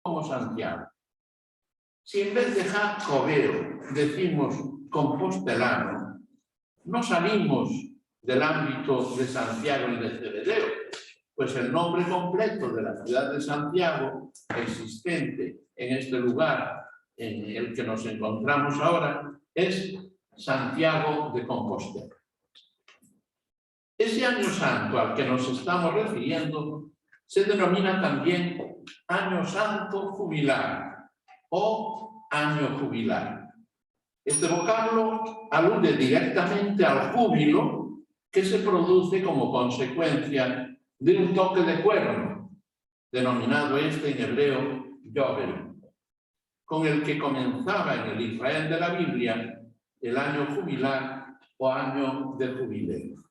como Santiago. Si en vez de jacobeo decimos compostelano, no salimos del ámbito de Santiago y de Cebedeo, pues el nombre completo de la ciudad de Santiago, existente en este lugar en el que nos encontramos ahora, es Santiago de Compostela. Ese año santo al que nos estamos refiriendo se denomina también año santo jubilar o año jubilar. Este vocablo alude directamente al júbilo que se produce como consecuencia de un toque de cuerno, denominado este en hebreo Yobel, con el que comenzaba en el Israel de la Biblia el año jubilar o año de jubileo.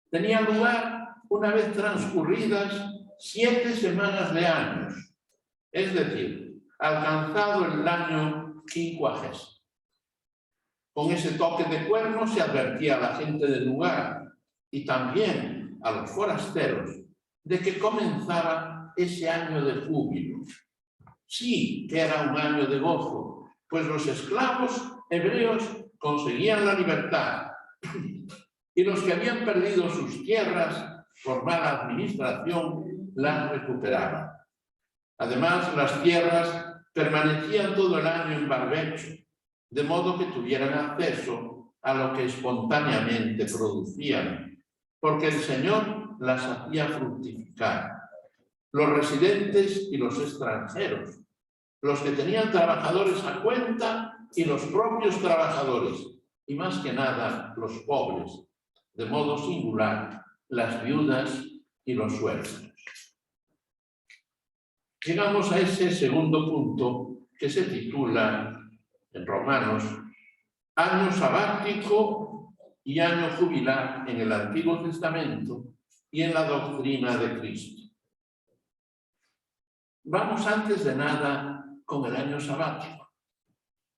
Tenía lugar una vez transcurridas 7 semanas de años, es decir, alcanzado el año 50. Con ese toque de cuerno se advertía a la gente del lugar y también a los forasteros de que comenzaba ese año de júbilo. Sí que era un año de gozo, pues los esclavos hebreos conseguían la libertad y los que habían perdido sus tierras por mala administración las recuperaban. Además, las tierras permanecían todo el año en barbecho, de modo que tuvieran acceso a lo que espontáneamente producían, porque el Señor las hacía fructificar. Los residentes y los extranjeros, los que tenían trabajadores a cuenta y los propios trabajadores, y más que nada los pobres, de modo singular, las viudas y los huérfanos. Llegamos a ese segundo punto que se titula en Romanos año sabático y año jubilar en el Antiguo Testamento y en la doctrina de Cristo. Vamos antes de nada con el año sabático,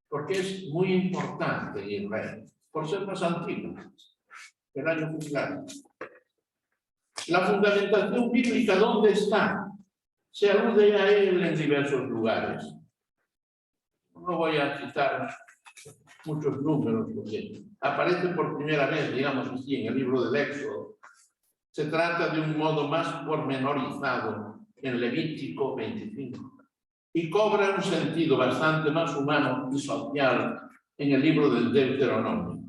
porque es muy importante en Israel, por ser más antiguo, el año jubilar. La fundamentación bíblica, ¿dónde está? Se alude a él en diversos lugares. No voy a citar muchos números porque aparecen por primera vez, digamos así, en el libro del Éxodo. Se trata de un modo más pormenorizado en Levítico 25 y cobra un sentido bastante más humano y social en el libro del Deuteronomio.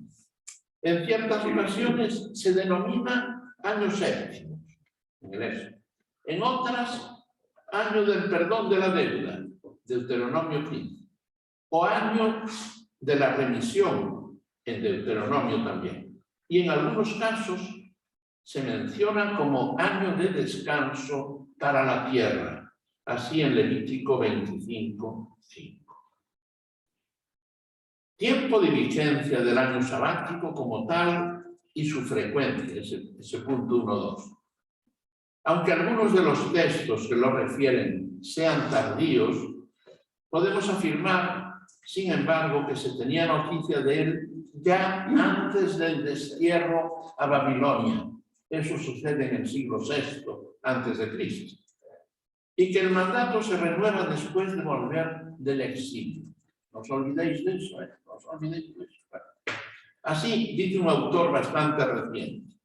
En ciertas ocasiones se denomina año séptimo en el Éxodo. En otras, año del perdón de la deuda, Deuteronomio 15, o año de la remisión, en Deuteronomio también. Y en algunos casos se menciona como año de descanso para la tierra, así en Levítico 25, 5. Tiempo de vigencia del año sabático como tal y su frecuencia, ese punto 1-2. Aunque algunos de los textos que lo refieren sean tardíos, podemos afirmar, sin embargo, que se tenía noticia de él ya antes del destierro a Babilonia. Eso sucede en el siglo VI antes de Cristo. Y que el mandato se renueva después de volver del exilio. No os olvidéis de eso, no os olvidéis de eso. Así dice un autor bastante reciente.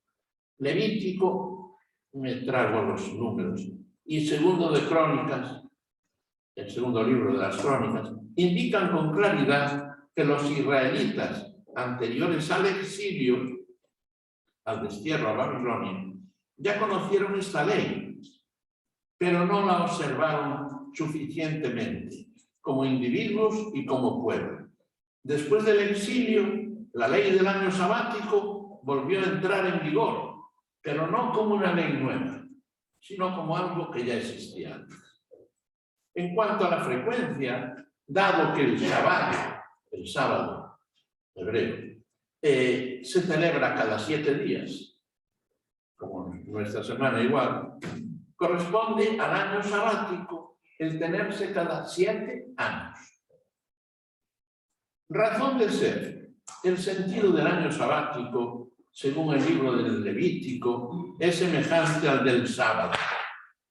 Levítico, me trago los números, y segundo de Crónicas, el segundo libro de las Crónicas, indican con claridad que los israelitas anteriores al exilio, al destierro a Babilonia, ya conocieron esta ley, pero no la observaron suficientemente como individuos y como pueblo. Después del exilio, la ley del año sabático volvió a entrar en vigor, pero no como una ley nueva, sino como algo que ya existía antes. En cuanto a la frecuencia, dado que el sábado hebreo, se celebra cada 7 días, como nuestra semana igual, corresponde al año sabático el tenerse cada 7 años. Razón de ser, el sentido del año sabático, según el libro del Levítico, es semejante al del sábado,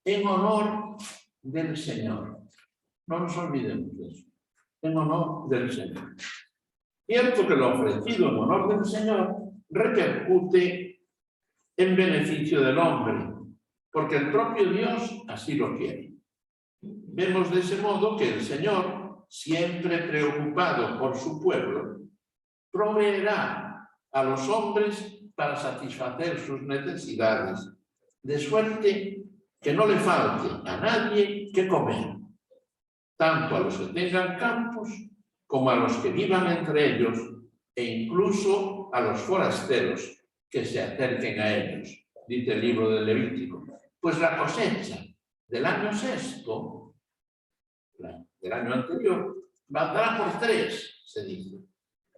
en honor del Señor. No nos olvidemos de eso, en honor del Señor. Cierto que lo ofrecido en honor del Señor repercute en beneficio del hombre, porque el propio Dios así lo quiere. Vemos de ese modo que el Señor, siempre preocupado por su pueblo, proveerá a los hombres para satisfacer sus necesidades, de suerte que no le falte a nadie que comer, tanto a los que tengan campos como a los que vivan entre ellos, e incluso a los forasteros que se acerquen a ellos, dice el libro de Levítico. Pues la cosecha del año sexto, del año anterior, valdrá por 3, se dice.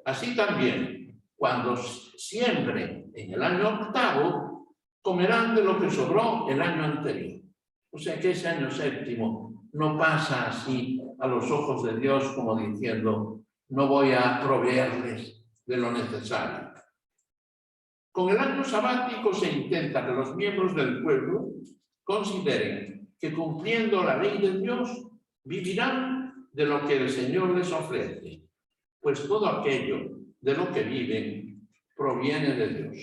Así también, cuando siembren en el año octavo, comerán de lo que sobró el año anterior. O sea que ese año séptimo no pasa así a los ojos de Dios como diciendo, no voy a proveerles de lo necesario. Con el año sabático se intenta que los miembros del pueblo consideren que cumpliendo la ley de Dios vivirán de lo que el Señor les ofrece, pues todo aquello de lo que viven proviene de Dios.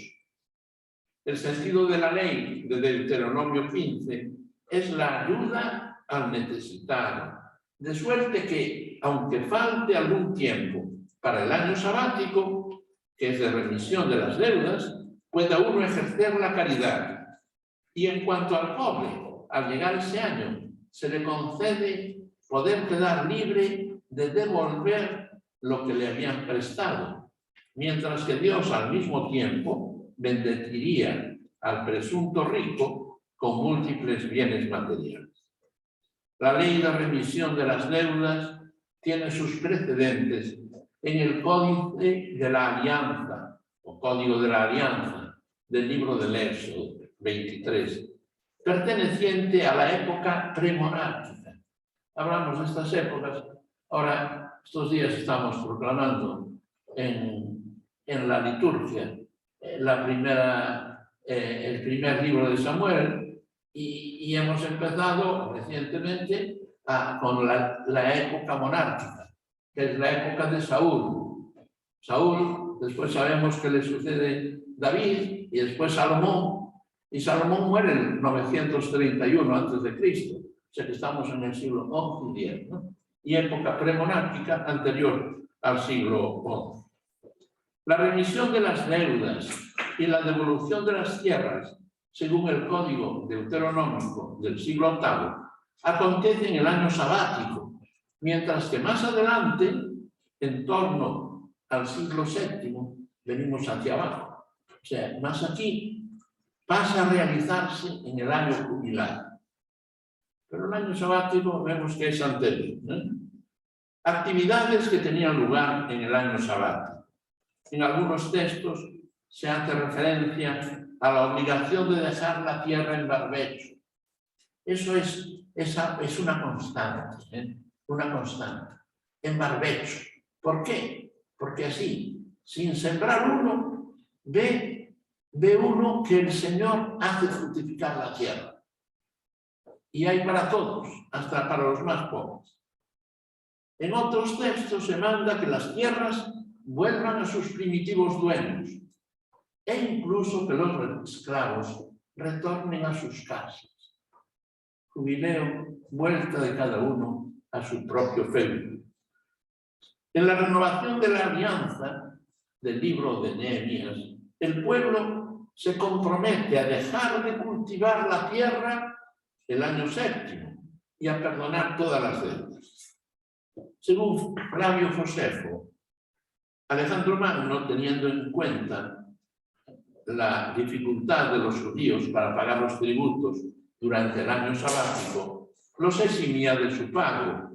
El sentido de la ley de Deuteronomio 15 es la ayuda al necesitado, de suerte que, aunque falte algún tiempo para el año sabático, que es de remisión de las deudas, pueda uno ejercer la caridad. Y en cuanto al pobre, al llegar ese año, se le concede poder quedar libre de devolver lo que le habían prestado, mientras que Dios al mismo tiempo bendeciría al presunto rico con múltiples bienes materiales. La ley de remisión de las deudas tiene sus precedentes en el Códice de la Alianza, o Código de la Alianza, del libro del Éxodo 23, perteneciente a la época premonárquica. Hablamos de estas épocas. Ahora, estos días estamos proclamando en la liturgia el primer libro de Samuel y hemos empezado recientemente con la época monárquica, que es la época de Saúl. Saúl, después sabemos que le sucede David y después Salomón, y Salomón muere en 931 a.C., o sea que estamos en el siglo XI y X, ¿no? Y época premonárquica anterior al siglo XI. La remisión de las deudas y la devolución de las tierras, según el Código Deuteronómico del siglo VIII, acontece en el año sabático, mientras que más adelante, en torno al siglo VII, venimos hacia abajo. O sea, más aquí, pasa a realizarse en el año jubilar. Pero el año sabático vemos que es anterior, ¿eh? Actividades que tenían lugar en el año sabático. En algunos textos se hace referencia a la obligación de dejar la tierra en barbecho. Eso es una constante, ¿eh? Una constante. En barbecho. ¿Por qué? Porque así, sin sembrar uno, ve uno que el Señor hace fructificar la tierra. Y hay para todos, hasta para los más pobres. En otros textos se manda que las tierras vuelvan a sus primitivos dueños e incluso que los esclavos retornen a sus casas. Jubileo, vuelta de cada uno a su propio feudo. En la renovación de la alianza del libro de Nehemías, el pueblo se compromete a dejar de cultivar la tierra el año séptimo y a perdonar todas las deudas. Según Flavio Josefo, Alejandro Magno, teniendo en cuenta la dificultad de los judíos para pagar los tributos durante el año sabático, los eximía de su pago,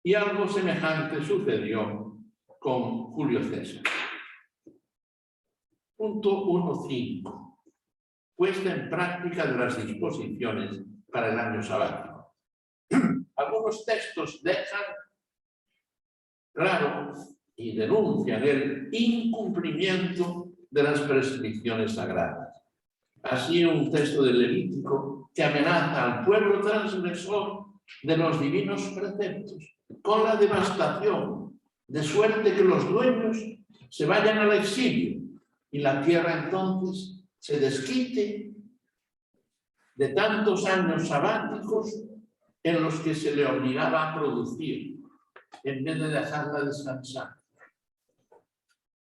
y algo semejante sucedió con Julio César. Punto 1.5. Puesta en práctica de las disposiciones para el año sabático. Algunos textos dejan claro y denuncian el incumplimiento de las prescripciones sagradas. Así, un texto del Levítico que amenaza al pueblo transgresor de los divinos preceptos, con la devastación, de suerte que los dueños se vayan al exilio y la tierra entonces se desquite de tantos años sabáticos en los que se le obligaba a producir, en vez de dejarla descansar.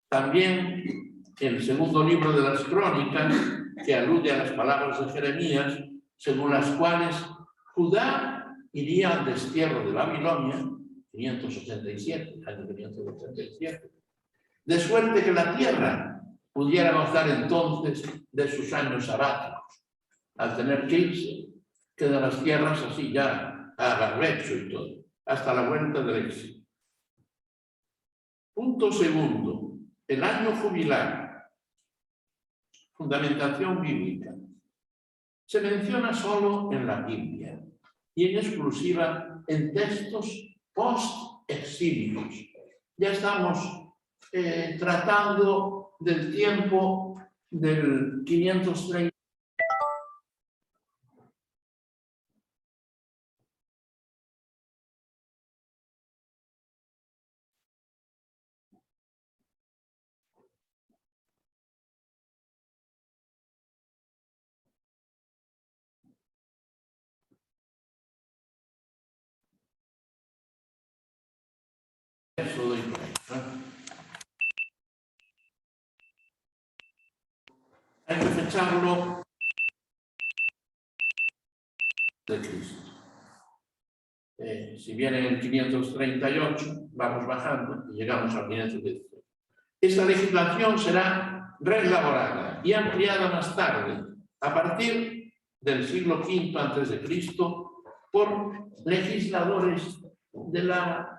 También el segundo libro de las Crónicas, que alude a las palabras de Jeremías, según las cuales Judá iría al destierro de Babilonia, 587, año 587, de suerte que la tierra pudiera gozar entonces de sus años sabáticos, al tener que irse, quedan las tierras así ya a barbecho y todo, hasta la vuelta del éxito. Punto segundo, el año jubilar, fundamentación bíblica. Se menciona solo en la Biblia y en exclusiva en textos post-exílicos. Ya estamos tratando del tiempo del 530. Eso doy por ahí, ¿no? Hay que fecharlo de Cristo. Si viene en el 538, vamos bajando y llegamos al 517. Esta legislación será reelaborada y ampliada más tarde, a partir del siglo V a.C., por legisladores de la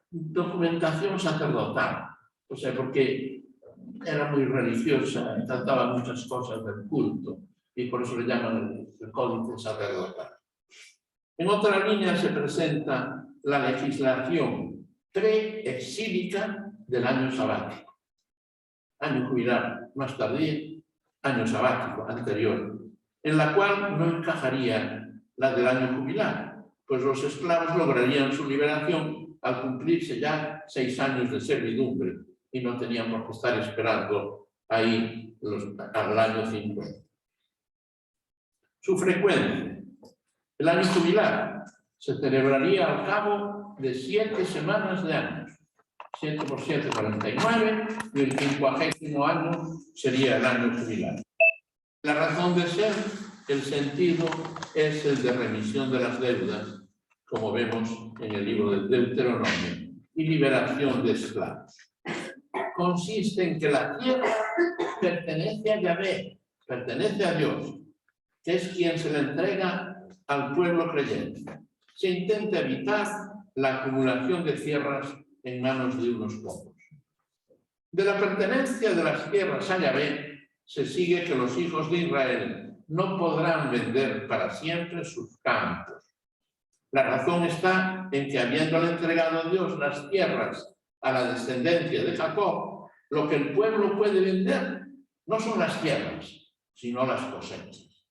documentación sacerdotal. O sea, porque era muy religiosa, trataba muchas cosas del culto, y por eso le llaman el códice sacerdotal. En otra línea se presenta la legislación preexílica del año sabático. Año jubilar más tardío, año sabático anterior, en la cual no encajaría la del año jubilar, pues los esclavos lograrían su liberación al cumplirse ya 6 años de servidumbre y no tenían por qué estar esperando ahí al año 50. Su frecuencia. El año jubilar se celebraría al cabo de 7 semanas de años. 7 por 7, 49, y el 50º año sería el año jubilar. La razón de ser, el sentido, es el de remisión de las deudas, como vemos en el libro del Deuteronomio, y liberación de esclavos. Consiste en que la tierra pertenece a Yahvé, pertenece a Dios, que es quien se le entrega al pueblo creyente. Se intenta evitar la acumulación de tierras en manos de unos pocos. De la pertenencia de las tierras a Yahvé se sigue que los hijos de Israel no podrán vender para siempre sus campos. La razón está en que, habiéndole entregado Dios las tierras a la descendencia de Jacob, lo que el pueblo puede vender no son las tierras, sino las cosechas.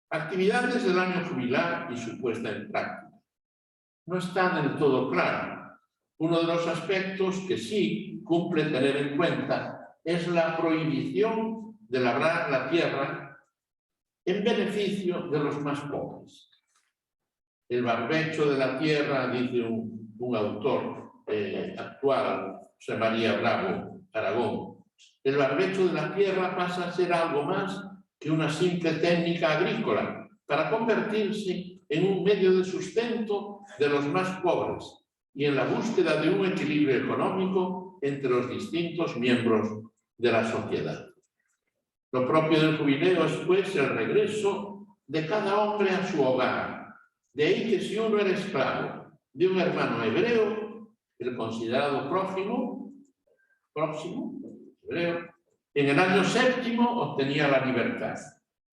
Actividades del año jubilar y su puesta en práctica. No está del todo claro. Uno de los aspectos que sí cumple tener en cuenta es la prohibición de labrar la tierra en beneficio de los más pobres. El barbecho de la tierra, dice un autor actual, José María Bravo Aragón, el barbecho de la tierra pasa a ser algo más que una simple técnica agrícola para convertirse en un medio de sustento de los más pobres y en la búsqueda de un equilibrio económico entre los distintos miembros de la sociedad. Lo propio del jubileo es, pues, el regreso de cada hombre a su hogar. De ahí que si uno era esclavo de un hermano hebreo, el considerado próximo, hebreo, en el año 7º obtenía la libertad.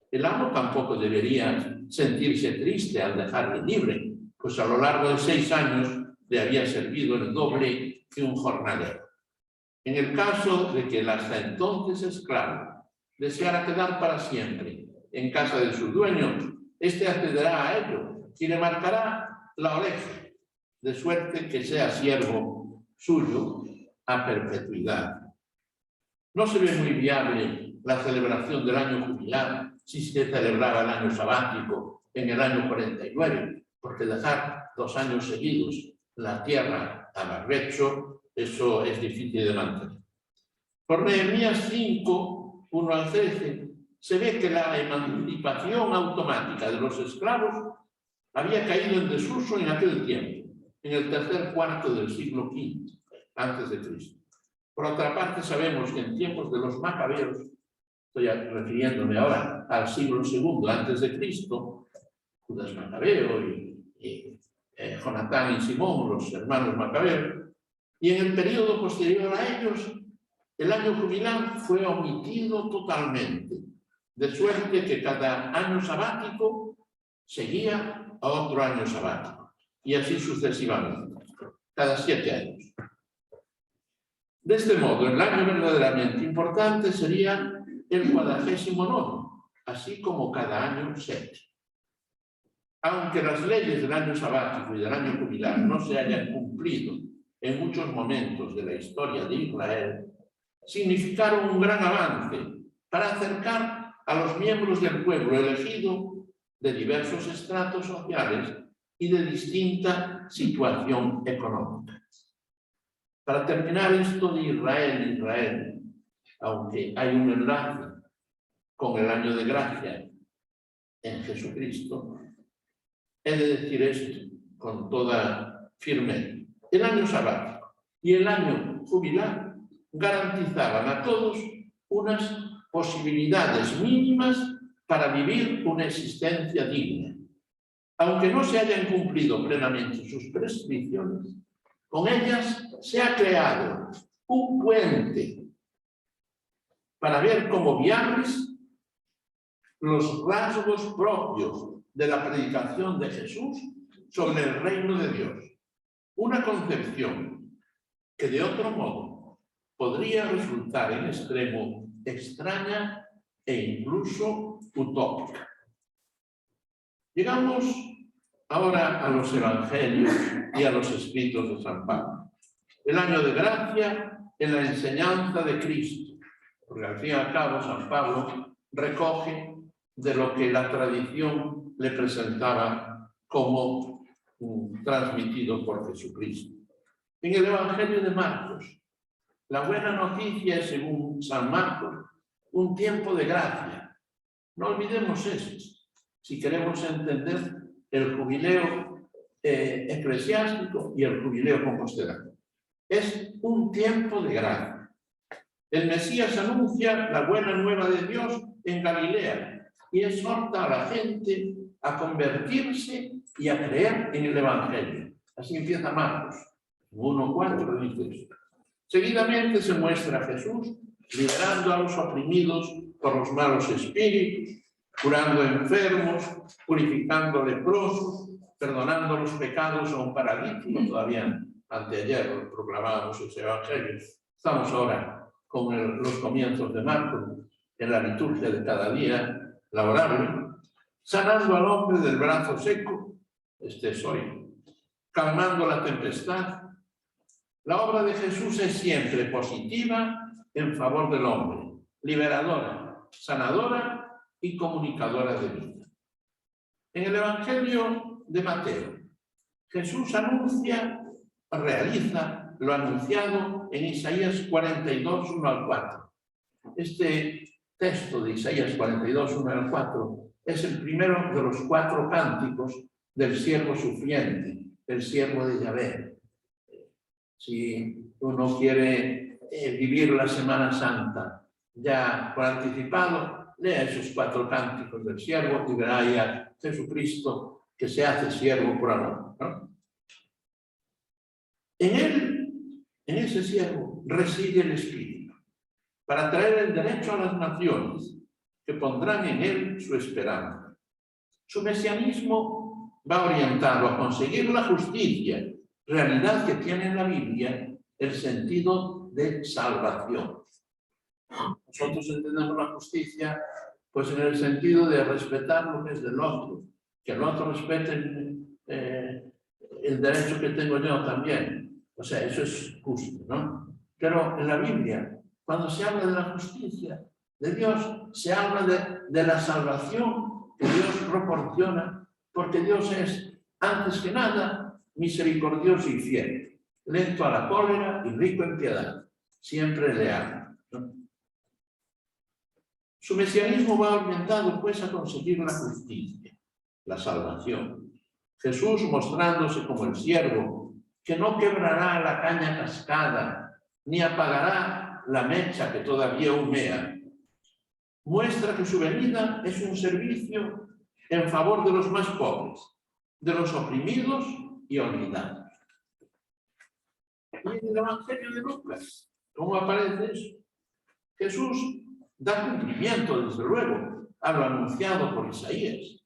El amo tampoco debería sentirse triste al dejarle libre, pues a lo largo de 6 años le había servido el doble que un jornalero. En el caso de que el hasta entonces esclavo deseara quedar para siempre en casa de su dueño, éste accederá a ello, y le marcará la oreja, de suerte que sea siervo suyo a perpetuidad. No se ve muy viable la celebración del año jubilar si se celebraba el año sabático en el año 49, porque dejar 2 años seguidos la tierra a barbecho, eso es difícil de mantener. Por Nehemías 5, 1 al 13, se ve que la emancipación automática de los esclavos había caído en desuso en aquel tiempo, en el tercer cuarto del siglo V antes de Cristo. Por otra parte, sabemos que en tiempos de los macabeos, estoy refiriéndome ahora al siglo II antes de Cristo, Judas Macabeo y Jonatán y Simón, los hermanos macabeos, y en el periodo posterior a ellos, el año jubilar fue omitido totalmente, de suerte que cada año sabático seguía a otro año sabático, y así sucesivamente, cada 7 años. De este modo, el año verdaderamente importante sería el 49º, así como cada año 7. Aunque las leyes del año sabático y del año jubilar no se hayan cumplido en muchos momentos de la historia de Israel, significaron un gran avance para acercar a los miembros del pueblo elegido de diversos estratos sociales y de distinta situación económica. Para terminar esto de Israel, aunque hay un enlace con el año de gracia en Jesucristo, he de decir esto con toda firmeza. El año sabático y el año jubilar garantizaban a todos unas posibilidades mínimas para vivir una existencia digna. Aunque no se hayan cumplido plenamente sus prescripciones, con ellas se ha creado un puente para ver como viables los rasgos propios de la predicación de Jesús sobre el reino de Dios. Una concepción que de otro modo podría resultar en extremo extraña e incluso utópica. Llegamos ahora a los evangelios y a los escritos de San Pablo. El año de gracia en la enseñanza de Cristo, porque al fin y al cabo San Pablo recoge de lo que la tradición le presentaba como transmitido por Jesucristo. En el Evangelio de Marcos, la buena noticia es, según San Marcos, un tiempo de gracia. No olvidemos esto, si queremos entender el jubileo eclesiástico y el jubileo compostelano. Es un tiempo de gracia. El Mesías anuncia la buena nueva de Dios en Galilea y exhorta a la gente a convertirse y a creer en el Evangelio. Así empieza Marcos 1:4 dice esto. Seguidamente se muestra a Jesús liberando a los oprimidos por los malos espíritus, curando enfermos, purificando leprosos, perdonando los pecados a un paralítico. Todavía anteayer proclamábamos ese Evangelio. Estamos ahora con los comienzos de Marcos en la liturgia de cada día laborable, sanando al hombre del brazo seco, este es hoy, calmando la tempestad. La obra de Jesús es siempre positiva en favor del hombre, liberadora, sanadora y comunicadora de vida. En el Evangelio de Mateo, Jesús realiza lo anunciado en Isaías 42, 1 al 4. Este texto de Isaías 42, 1 al 4 es el primero de los 4 cánticos del siervo sufriente, el siervo de Yahvé. Si uno quiere vivir la Semana Santa ya por anticipado, lea esos 4 cánticos del siervo y verá ahí a Jesucristo que se hace siervo por amor, ¿no? En él, en ese siervo, reside el Espíritu, para traer el derecho a las naciones que pondrán en él su esperanza. Su mesianismo va orientado a conseguir la justicia, realidad que tiene en la Biblia el sentido de salvación. Nosotros entendemos la justicia pues en el sentido de respetar lo que es del otro, que el otro respete el derecho que tengo yo también. O sea, eso es justo, ¿no? Pero en la Biblia, cuando se habla de la justicia de Dios, se habla de la salvación que Dios proporciona, porque Dios es, antes que nada, misericordioso y fiel, lento a la cólera y rico en piedad, siempre leal, ¿no? Su mesianismo va orientado, pues, a conseguir la justicia, la salvación. Jesús, mostrándose como el siervo, que no quebrará la caña cascada, ni apagará la mecha que todavía humea, muestra que su venida es un servicio en favor de los más pobres, de los oprimidos y olvidados. Y en el Evangelio de Lucas, ¿cómo aparece eso? Jesús da cumplimiento, desde luego, a lo anunciado por Isaías.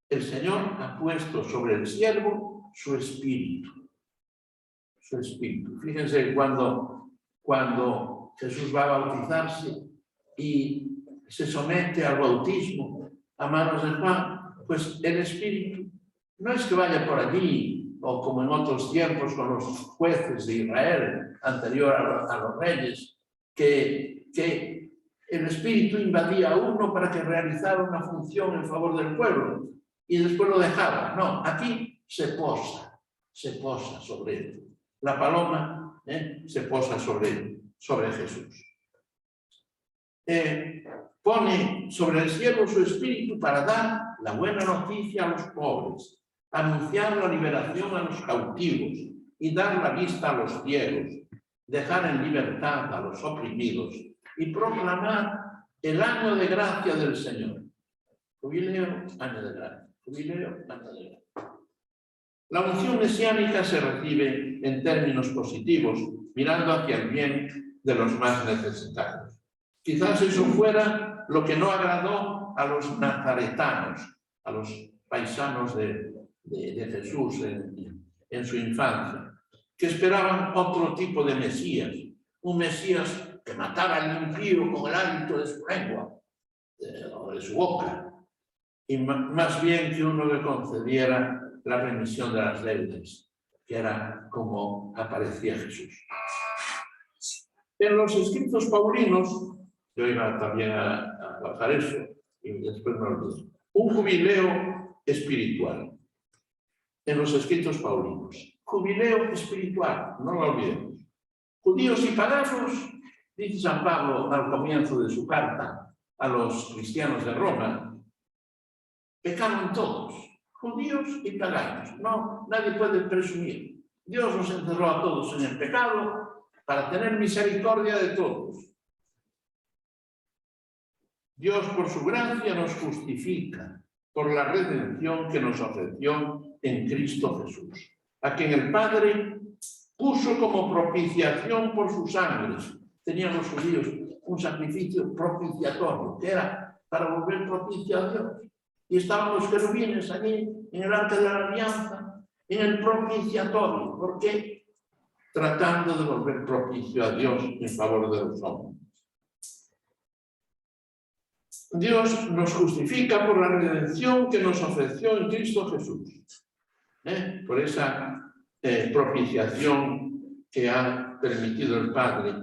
El Señor ha puesto sobre el siervo su espíritu. Su espíritu. Fíjense cuando Jesús va a bautizarse y se somete al bautismo a manos de Juan, pues el espíritu no es que vaya por allí, o como en otros tiempos con los jueces de Israel, anterior a los reyes, que el espíritu invadía a uno para que realizara una función en favor del pueblo y después lo dejaba. No, aquí se posa sobre él. La paloma se posa sobre él, sobre Jesús. Pone sobre el cielo su espíritu para dar la buena noticia a los pobres, anunciar la liberación a los cautivos y dar la vista a los ciegos, dejar en libertad a los oprimidos y proclamar el año de gracia del Señor. Jubileo, año de gracia. Jubileo, año de gracia. La unción mesiánica se recibe en términos positivos, mirando hacia el bien de los más necesitados. Quizás eso fuera lo que no agradó a los nazaretanos, a los paisanos de Jesús en su infancia, que esperaban otro tipo de Mesías, un Mesías que matara al impío con el hálito de su lengua o de su boca, y más bien que uno le concediera la remisión de las deudas, que era como aparecía Jesús. En los escritos paulinos, yo iba también a bajar eso, y después me olvidé, un jubileo espiritual. En los escritos paulinos, jubileo espiritual, no lo olvidemos. Judíos y paganos, dice San Pablo al comienzo de su carta a los cristianos de Roma, pecaron todos, judíos y paganos. No, nadie puede presumir. Dios nos encerró a todos en el pecado para tener misericordia de todos. Dios, por su gracia, nos justifica por la redención que nos ofreció en Cristo Jesús, a quien el Padre puso como propiciación por su sangre. Tenían los judíos un sacrificio propiciatorio, que era para volver propicio a Dios. Y estaban los querubines allí, en el arca de la alianza, en el propiciatorio. ¿Por qué? Tratando de volver propicio a Dios en favor de los hombres. Dios nos justifica por la redención que nos ofreció en Cristo Jesús. Por esa propiciación que ha permitido el Padre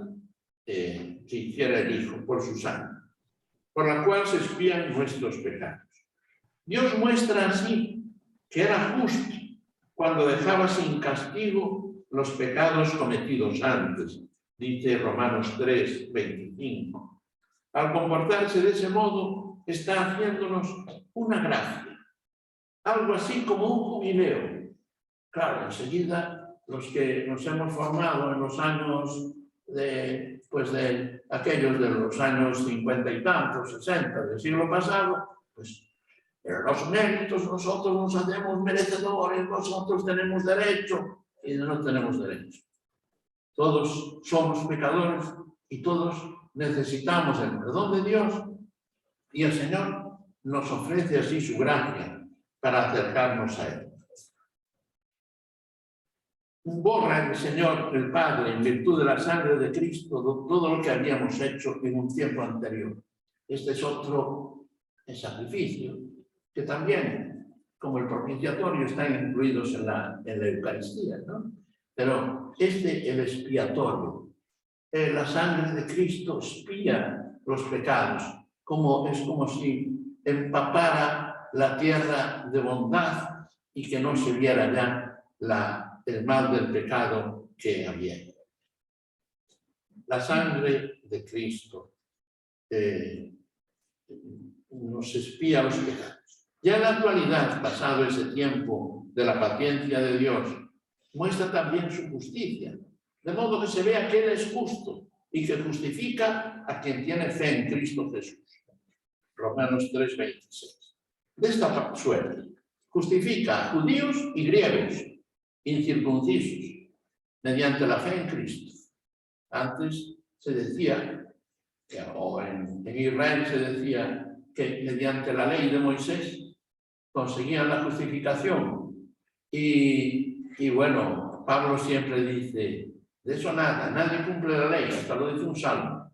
que hiciera el Hijo por su sangre, por la cual se expian nuestros pecados. Dios muestra así que era justo cuando dejaba sin castigo los pecados cometidos antes, dice Romanos 3, 25. Al comportarse de ese modo, está haciéndonos una gracia, algo así como un jubileo. Claro, enseguida los que nos hemos formado en los años de aquellos de los años 50 y tantos, 60 del siglo pasado, pues los méritos nosotros nos hacemos merecedores, nosotros tenemos derecho, y no tenemos derecho. Todos somos pecadores y todos necesitamos el perdón de Dios, y el Señor nos ofrece así su gracia para acercarnos a Él. Borra el Señor, el Padre, en virtud de la sangre de Cristo, todo lo que habíamos hecho en un tiempo anterior. Este es otro sacrificio que también como el propiciatorio, están incluidos en la Eucaristía, ¿no? Pero el expiatorio, la sangre de Cristo expía los pecados, es como si empapara la tierra de bondad y que no se viera ya el mal del pecado que había. La sangre de Cristo nos expía los pecados. Ya en la actualidad, pasado ese tiempo de la paciencia de Dios, muestra también su justicia, de modo que se vea que Él es justo y que justifica a quien tiene fe en Cristo Jesús. Romanos 3:26. De esta suerte, justifica a judíos y griegos, incircuncisos, mediante la fe en Cristo. Antes se decía, o en Israel se decía, que mediante la ley de Moisés conseguían la justificación. Y bueno, Pablo siempre dice, de eso nada, nadie cumple la ley, hasta lo dice un salmo.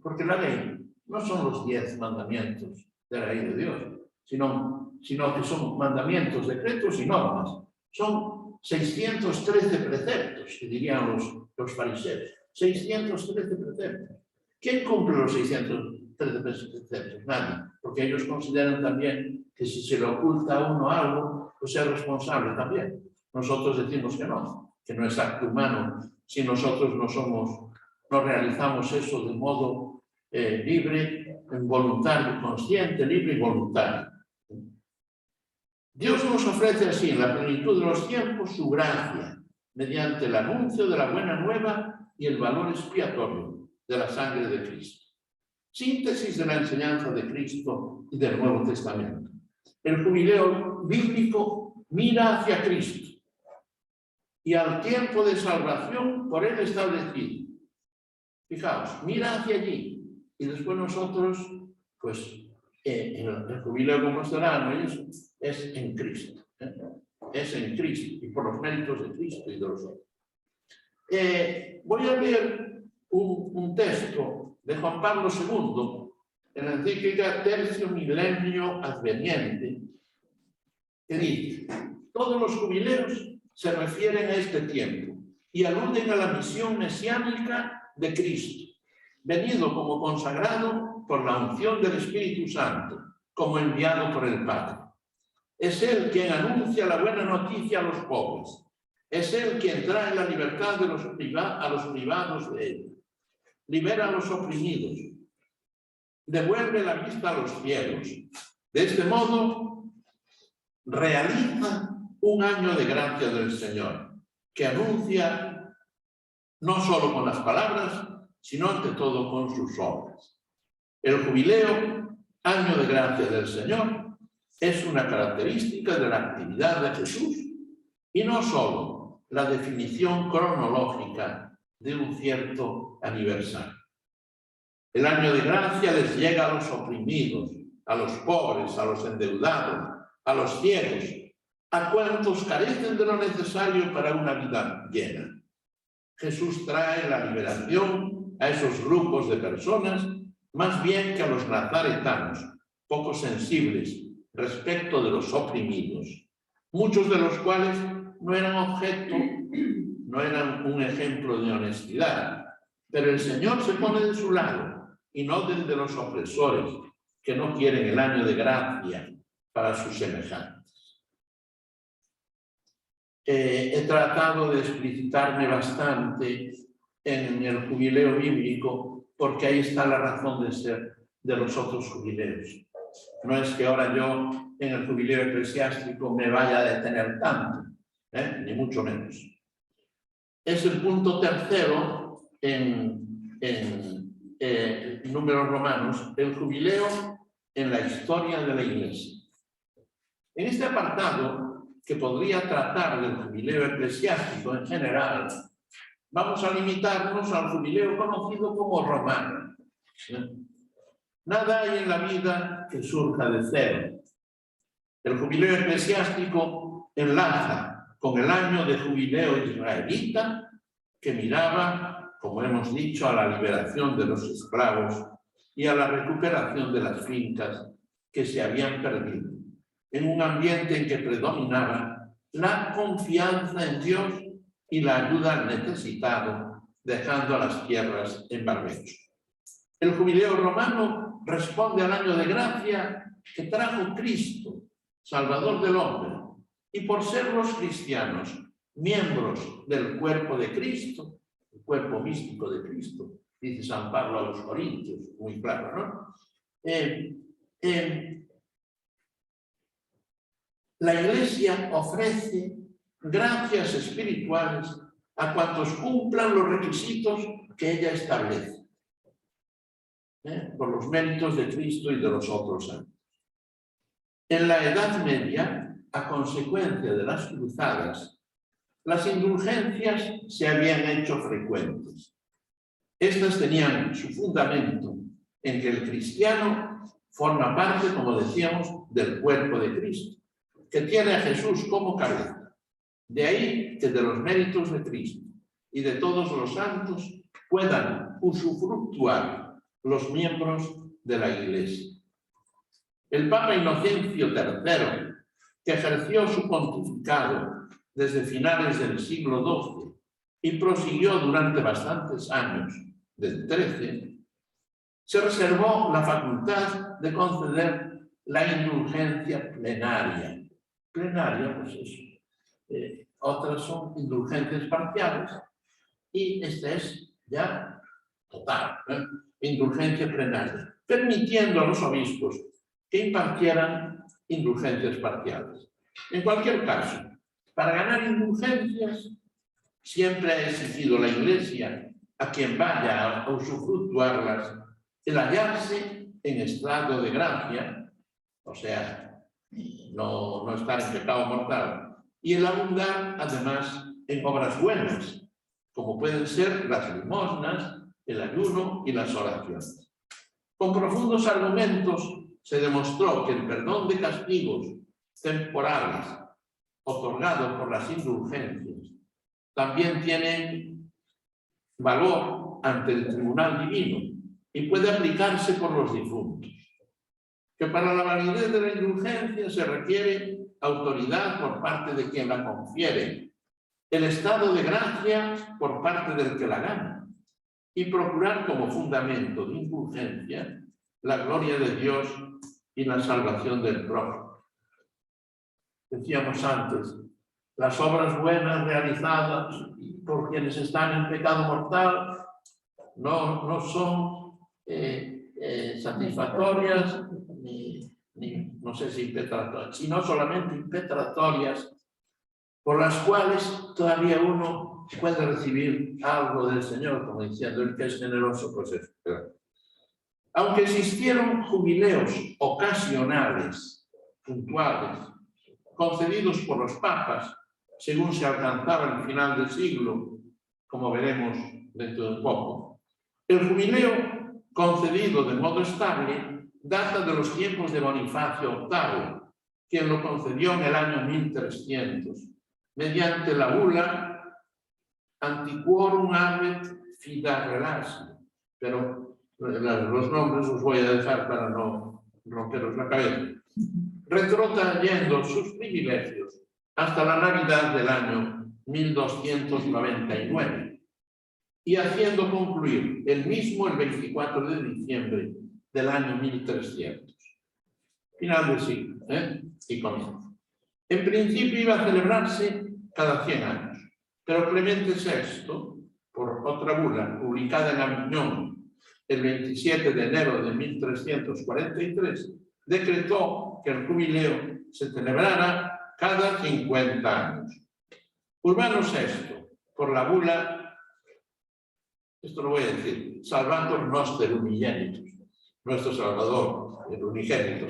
Porque la ley no son los 10 mandamientos de la ley de Dios, sino que son mandamientos, decretos y normas. Son 613 preceptos, que dirían los fariseos. 613 preceptos. ¿Quién cumple los 613 preceptos? Nadie, porque ellos consideran también que si se le oculta a uno algo, pues es responsable también. Nosotros decimos que no es acto humano si nosotros no realizamos eso de modo libre, voluntario, consciente, libre y voluntario. Dios nos ofrece así, en la plenitud de los tiempos, su gracia, mediante el anuncio de la buena nueva y el valor expiatorio de la sangre de Cristo. Síntesis de la enseñanza de Cristo y del Nuevo Testamento. El jubileo bíblico mira hacia Cristo y al tiempo de salvación por Él establecido. Fijaos, mira hacia allí y después nosotros, pues, el jubileo como estará, es en Cristo. Es en Cristo y por los méritos de Cristo y de los otros. Voy a leer un texto de Juan Pablo II en la encíclica Tercio Milenio Adveniente, que dice: todos los jubileos se refieren a este tiempo y aluden a la misión mesiánica de Cristo, venido como consagrado por la unción del Espíritu Santo, como enviado por el Padre. Es Él quien anuncia la buena noticia a los pobres. Es Él quien trae la libertad a los privados de Él. Libera a los oprimidos. Devuelve la vista a los ciegos. De este modo, realiza un año de gracia del Señor, que anuncia no solo con las palabras, sino ante todo con sus obras. El jubileo, año de gracia del Señor, es una característica de la actividad de Jesús y no solo la definición cronológica de un cierto aniversario. El año de gracia les llega a los oprimidos, a los pobres, a los endeudados, a los ciegos, a cuantos carecen de lo necesario para una vida llena. Jesús trae la liberación a esos grupos de personas, más bien que a los nazaretanos, poco sensibles respecto de los oprimidos, muchos de los cuales no eran un ejemplo de honestidad, pero el Señor se pone de su lado y no del de los opresores que no quieren el año de gracia para sus semejantes. He tratado de explicitarme bastante en el jubileo bíblico porque ahí está la razón de ser de los otros jubileos. No es que ahora yo en el jubileo eclesiástico me vaya a detener tanto, ni mucho menos. Es el punto tercero en Números Romanos, el jubileo en la historia de la Iglesia. En este apartado, que podría tratar del jubileo eclesiástico en general, vamos a limitarnos al jubileo conocido como romano. Nada hay en la vida que surja de cero. El jubileo eclesiástico enlaza con el año de jubileo israelita que miraba, como hemos dicho, a la liberación de los esclavos y a la recuperación de las fincas que se habían perdido. en un ambiente en que predominaba la confianza en Dios y la ayuda al necesitado, dejando a las tierras en barbecho. El jubileo romano responde al año de gracia que trajo Cristo, Salvador del hombre, y por ser los cristianos miembros del cuerpo de Cristo, el cuerpo místico de Cristo, dice San Pablo a los Corintios, muy claro, ¿no? La Iglesia ofrece gracias espirituales a cuantos cumplan los requisitos que ella establece, por los méritos de Cristo y de los otros santos. En la Edad Media, a consecuencia de las cruzadas, las indulgencias se habían hecho frecuentes. Estas tenían su fundamento en que el cristiano forma parte, como decíamos, del cuerpo de Cristo, que tiene a Jesús como cabeza. De ahí que de los méritos de Cristo y de todos los santos puedan usufructuar los miembros de la Iglesia. El Papa Inocencio III, que ejerció su pontificado desde finales del siglo XII y prosiguió durante bastantes años, del XIII, se reservó la facultad de conceder la indulgencia plenaria. Plenaria, pues eso. Otras son indulgencias parciales y esta es ya total, indulgencia plenaria, permitiendo a los obispos que impartieran indulgencias parciales. En cualquier caso, para ganar indulgencias, siempre ha exigido la Iglesia a quien vaya a usufructuarlas el hallarse en estado de gracia, o sea, no estar en pecado mortal, y el abundar además en obras buenas, como pueden ser las limosnas, el ayuno y las oraciones. Con profundos argumentos se demostró que el perdón de castigos temporales otorgados por las indulgencias también tienen valor ante el tribunal divino y puede aplicarse por los difuntos. Que para la validez de la indulgencia se requiere autoridad por parte de quien la confiere, el estado de gracia por parte del que la gana, y procurar como fundamento de indulgencia la gloria de Dios y la salvación del prójimo. Decíamos antes, las obras buenas realizadas por quienes están en pecado mortal no son satisfactorias ni no sé si impetratorias, sino solamente impetratorias por las cuales todavía uno puede recibir algo del Señor, como diciendo, el que es generoso, pues es. Aunque existieron jubileos ocasionales, puntuales, concedidos por los papas, según se alcanzaba el final del siglo, como veremos dentro de un poco, el jubileo concedido de modo estable data de los tiempos de Bonifacio VIII, quien lo concedió en el año 1300, mediante la bula Antiquorum habet fida relatio. Pero los nombres os voy a dejar para no romperos la cabeza. Retrotrayendo sus privilegios hasta la Navidad del año 1299 y haciendo concluir el mismo el 24 de diciembre del año 1300. Final del siglo, y comienzo. En principio iba a celebrarse cada 100 años, pero Clemente VI, por otra bula publicada en Aviñón el 27 de enero de 1343, decretó que el jubileo se celebrara cada 50 años. Urbano VI, por la bula, esto lo voy a decir, Salvator Noster Unigenitus, nuestro Salvador, el unigénito,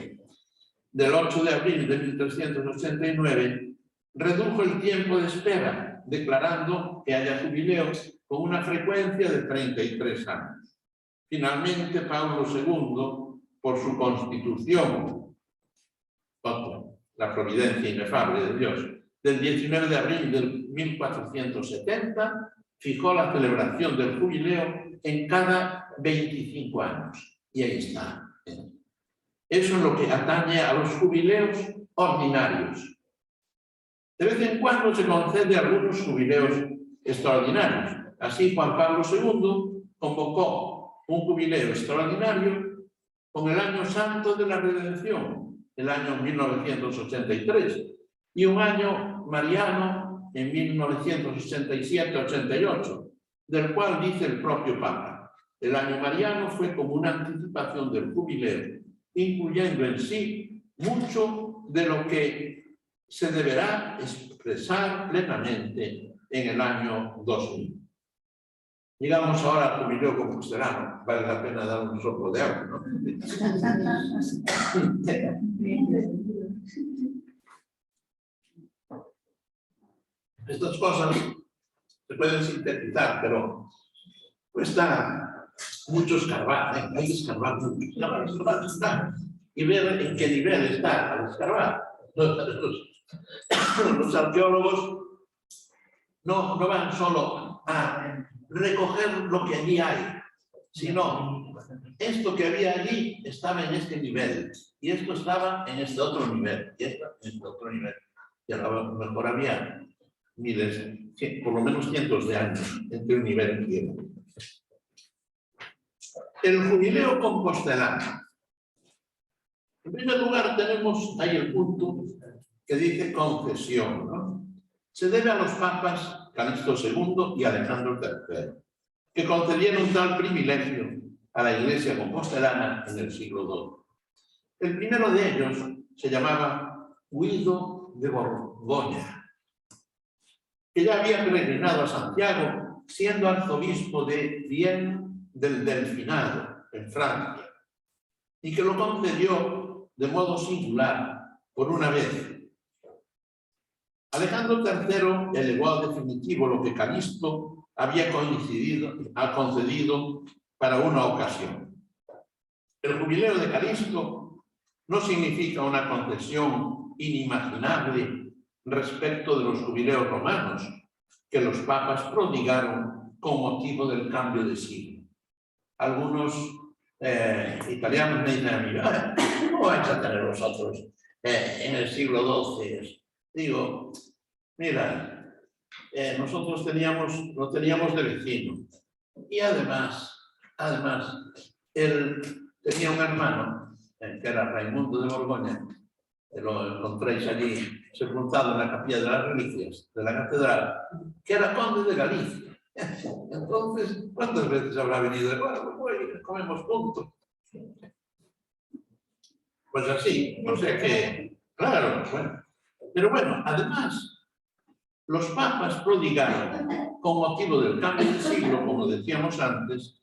del 8 de abril de 1389, redujo el tiempo de espera, declarando que haya jubileos con una frecuencia de 33 años. Finalmente, Pablo II, por su constitución, la providencia inefable de Dios, del 19 de abril del 1470, fijó la celebración del jubileo en cada 25 años. Y ahí está. Eso es lo que atañe a los jubileos ordinarios. De vez en cuando se concede algunos jubileos extraordinarios. Así, Juan Pablo II convocó un jubileo extraordinario con el Año Santo de la Redención, el año 1983, y un año mariano en 1987-88, del cual dice el propio Papa: el año mariano fue como una anticipación del jubileo, incluyendo en sí mucho de lo que se deberá expresar plenamente en el año 2000. Llegamos ahora al jubileo compostelano. Vale la pena dar un soplo de agua, ¿no? Estas cosas se pueden sintetizar, pero cuesta mucho escarbar, ¿eh? Hay que escarbar mucho. Y ver en qué nivel está al escarbar. Los arqueólogos no van solo a recoger lo que allí hay, sino esto que había allí estaba en este nivel, y esto estaba en este otro nivel, y esto en este otro nivel. Y a lo mejor había miles, por lo menos cientos de años entre un nivel y otro. El jubileo compostelano. En primer lugar, tenemos ahí el punto que dice concesión, ¿no? Se debe a los papas Calixto II y Alejandro III, que concedieron tal privilegio a la Iglesia compostelana en el siglo II. El primero de ellos se llamaba Guido de Borgoña, que ya había peregrinado a Santiago siendo arzobispo de Vienne del Delfinado, en Francia, y que lo concedió de modo singular por una vez. Alejandro III elevó al definitivo lo que Calixto había concedido para una ocasión. El jubileo de Calixto no significa una concesión inimaginable respecto de los jubileos romanos que los papas prodigaron con motivo del cambio de siglo. Algunos italianos me dicen a mí: ¿cómo vais a tener vosotros en el siglo XII? Digo, mira, nosotros lo teníamos de vecino, y además él tenía un hermano que era Raimundo de Borgoña, que lo encontréis allí sepultado en la capilla de las reliquias de la catedral, que era conde de Galicia. Entonces, ¿cuántas veces habrá venido? Bueno, pues comemos juntos. Pues así, o sea que, claro, bueno. Pero bueno, además, los papas prodigaron, con motivo del cambio de siglo, como decíamos antes,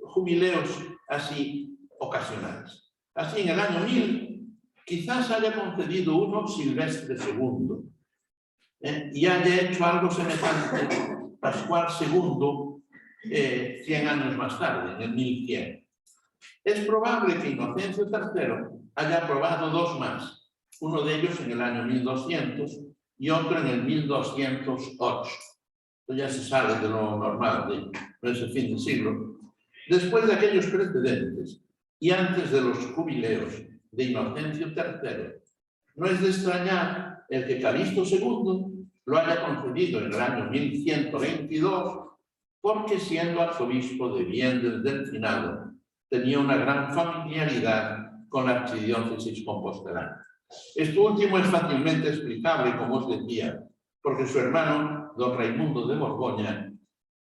jubileos así ocasionales. Así, en el año 1000, quizás haya concedido uno Silvestre II, y haya hecho algo semejante Pascual II 100 años más tarde, en el 1100. Es probable que Inocencio III haya aprobado dos más, uno de ellos en el año 1200 y otro en el 1208. Esto ya se sale de lo normal de ese fin de siglo. Después de aquellos precedentes y antes de los jubileos de Inocencio III, no es de extrañar el que Calixto II lo haya concedido en el año 1122, porque siendo arzobispo de Vienne del Delfinado, tenía una gran familiaridad con la archidiócesis compostelana. Esto último es fácilmente explicable, como os decía, porque su hermano, don Raimundo de Borgoña,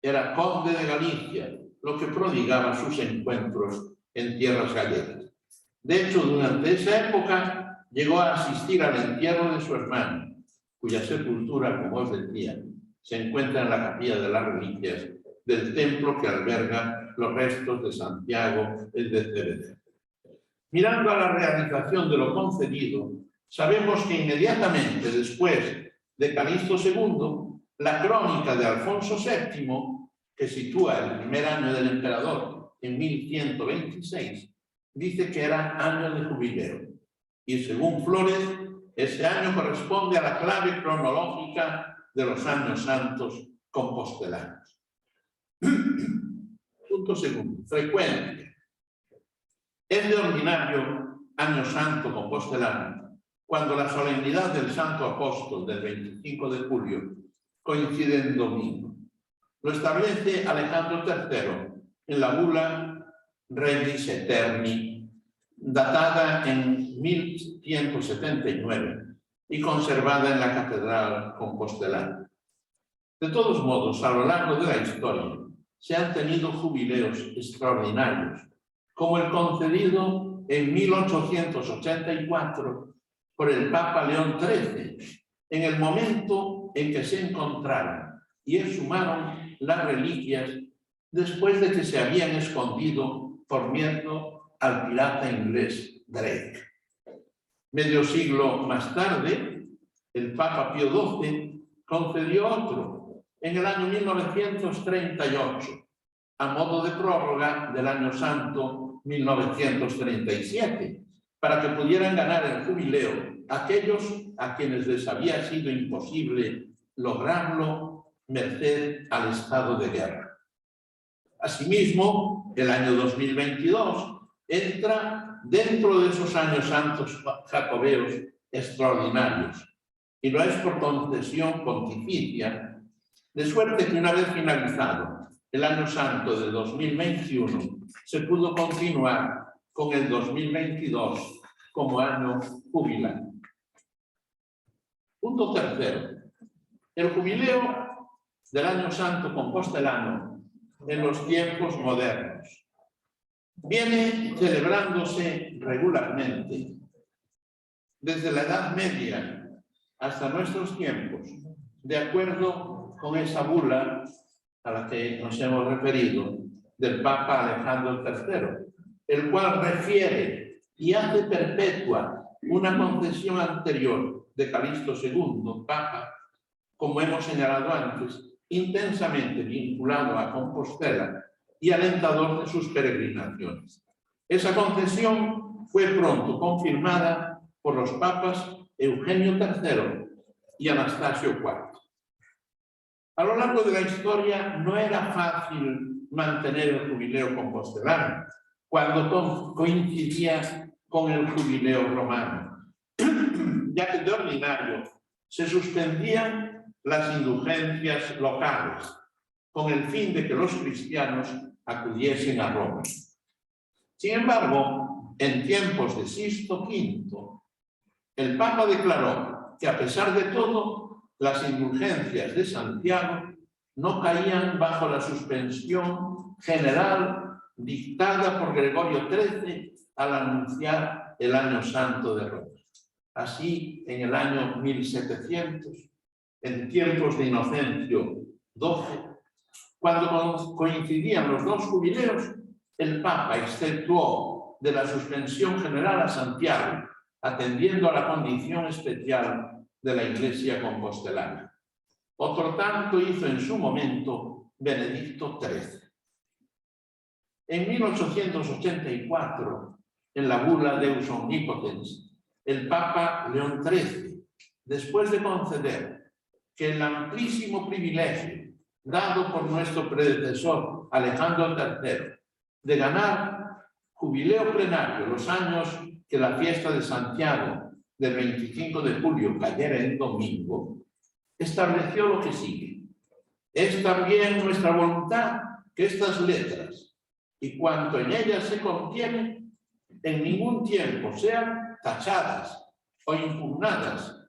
era conde de Galicia, lo que prodigaba sus encuentros en tierras gallegas. De hecho, durante esa época llegó a asistir al entierro de su hermano, cuya sepultura, como os decía, se encuentra en la capilla de las reliquias del templo que alberga los restos de Santiago el de Cebedeo. Mirando a la realización de lo concedido, sabemos que inmediatamente después de Calixto II, la crónica de Alfonso VII, que sitúa el primer año del emperador en 1126, dice que era año de jubileo. Y según Flores, ese año corresponde a la clave cronológica de los años santos compostelanos. Punto segundo, frecuencia. Es de ordinario año santo compostelano cuando la solemnidad del Santo Apóstol del 25 de julio coincide en domingo. Lo establece Alejandro III en la bula Regis Aeterni, datada en 1179 y conservada en la Catedral Compostelana. De todos modos, a lo largo de la historia se han tenido jubileos extraordinarios, como el concedido en 1884 por el Papa León XIII, en el momento en que se encontraron y exhumaron las reliquias después de que se habían escondido por miedo al pirata inglés Drake. Medio siglo más tarde, el Papa Pío XII concedió otro en el año 1938, a modo de prórroga del Año Santo 1937, para que pudieran ganar el jubileo aquellos a quienes les había sido imposible lograrlo merced al estado de guerra. Asimismo, el año 2022 entra dentro de esos años santos jacobeos extraordinarios, y lo es por concesión pontificia, de suerte que una vez finalizado el año santo de 2021 se pudo continuar con el 2022 como año jubilar. Punto tercero. El jubileo del año santo compostelano en los tiempos modernos viene celebrándose regularmente desde la Edad Media hasta nuestros tiempos, de acuerdo con esa bula a la que nos hemos referido del Papa Alejandro III, el cual refiere y hace perpetua una concesión anterior de Calixto II, Papa, como hemos señalado antes, intensamente vinculado a Compostela y alentador de sus peregrinaciones. Esa concesión fue pronto confirmada por los papas Eugenio III y Anastasio IV. A lo largo de la historia no era fácil mantener el jubileo compostelano cuando coincidía con el jubileo romano, ya que de ordinario se suspendían las indulgencias locales con el fin de que los cristianos acudiesen a Roma. Sin embargo, en tiempos de Sixto V, el Papa declaró que a pesar de todo, las indulgencias de Santiago no caían bajo la suspensión general dictada por Gregorio XIII al anunciar el Año Santo de Roma. Así, en el año 1700, en tiempos de Inocencio XII, cuando coincidían los dos jubileos, el Papa exceptuó de la suspensión general a Santiago, atendiendo a la condición especial de la Iglesia compostelana. Otro tanto hizo en su momento Benedicto XIII. En 1884, en la bula Deus Omnipotens, el Papa León XIII, después de conceder que el amplísimo privilegio dado por nuestro predecesor Alejandro III de ganar jubileo plenario los años que la fiesta de Santiago del 25 de julio cayera en domingo, estableció lo que sigue. Es también nuestra voluntad que estas letras y cuanto en ellas se contiene en ningún tiempo sean tachadas o impugnadas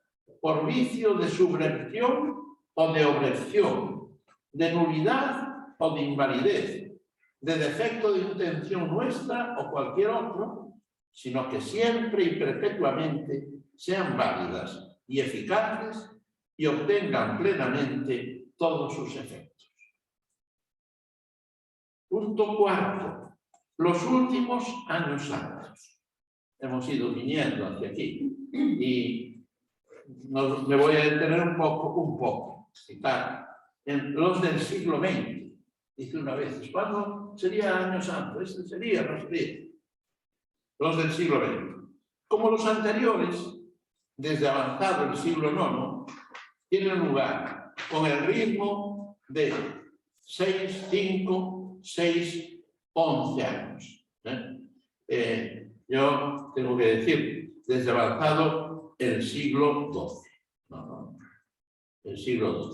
por vicio de subversión o de objeción, de nulidad o de invalidez, de defecto de intención nuestra o cualquier otro, sino que siempre y perpetuamente sean válidas y eficaces y obtengan plenamente todos sus efectos. Punto cuarto. Los últimos años santos. Hemos ido viniendo hacia aquí y me voy a detener un poco, citar, en los del siglo XX. Dice una vez, ¿cuándo sería año santo? Este sería, no sería. Los del siglo XX. Como los anteriores, desde avanzado el siglo IX, tienen lugar con el ritmo de 6, 5, 6, 11 años. Yo tengo que decir, desde avanzado el siglo XII. No, el siglo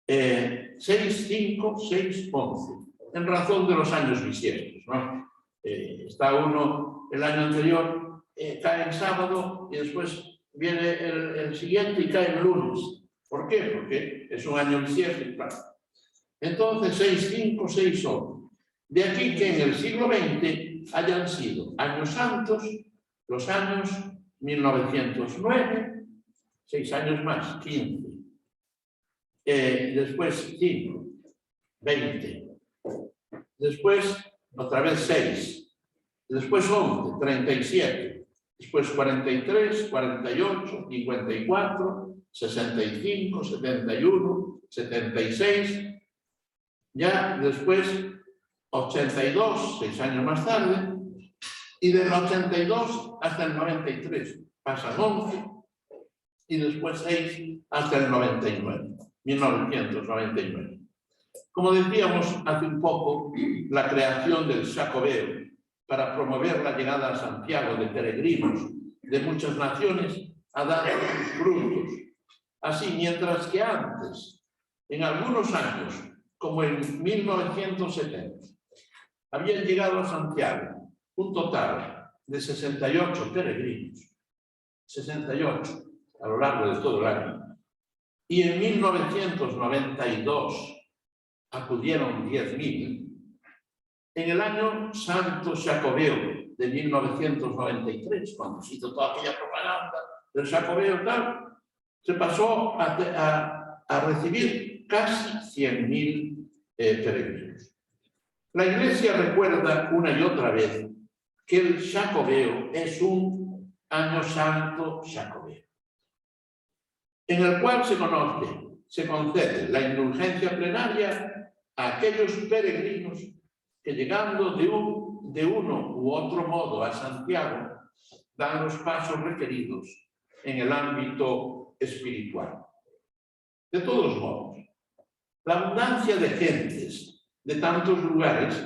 XII. 6, 5, 6, 11. En razón de los años bisiestos, ¿no? Está uno, el año anterior cae en sábado y después viene el siguiente y cae el lunes. ¿Por qué? Porque es un año bisiesto, claro. Entonces, 6, 5, 6, 11. De aquí que en el siglo XX hayan sido años santos los años 1909, 6 años más, 15. Después 5, 20. Después otra vez 6. Después 11, 37. Después 43, 48, 54, 65, 71, 76. Ya después 82, 6 años más tarde, y del 82 hasta el 93 pasan 11, y después 6 hasta el 99, 1999. Como decíamos hace un poco, la creación del Xacobeo para promover la llegada a Santiago de peregrinos de muchas naciones ha dado sus frutos. Así, mientras que antes, en algunos años, como en 1970, habían llegado a Santiago un total de 68 peregrinos, 68 a lo largo de todo el año, y en 1992 acudieron 10.000, en el año Santo Xacobeo de 1993, cuando se hizo toda aquella propaganda del Xacobeo tal, se pasó a recibir casi 100.000 peregrinos. La Iglesia recuerda una y otra vez que el Xacobeo es un año santo Xacobeo, en el cual se concede la indulgencia plenaria a aquellos peregrinos que, llegando de uno u otro modo a Santiago, dan los pasos requeridos en el ámbito espiritual. De todos modos, la abundancia de gentes de tantos lugares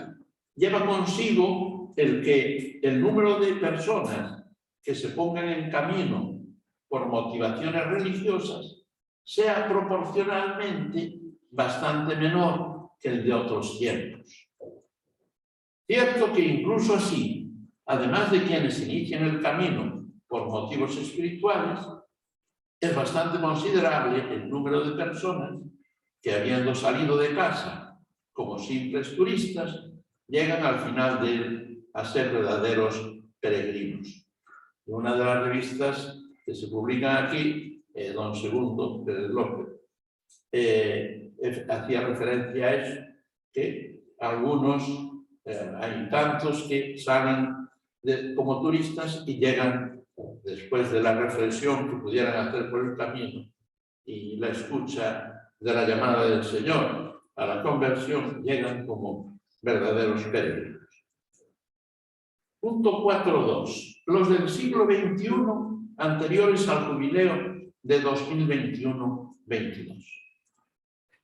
lleva consigo el número de personas que se pongan en camino por motivaciones religiosas sea proporcionalmente bastante menor que el de otros tiempos. Cierto que incluso así, además de quienes inician el camino por motivos espirituales, es bastante considerable el número de personas que, habiendo salido de casa como simples turistas, llegan al final de él a ser verdaderos peregrinos. En una de las revistas que se publican aquí, don Segundo Pérez López hacía referencia a eso, que algunos, hay tantos que salen como turistas y llegan después de la reflexión que pudieran hacer por el camino y la escucha de la llamada del Señor a la conversión, llegan como verdaderos peregrinos. Punto 4.2. Los del siglo XXI anteriores al jubileo de 2021-22.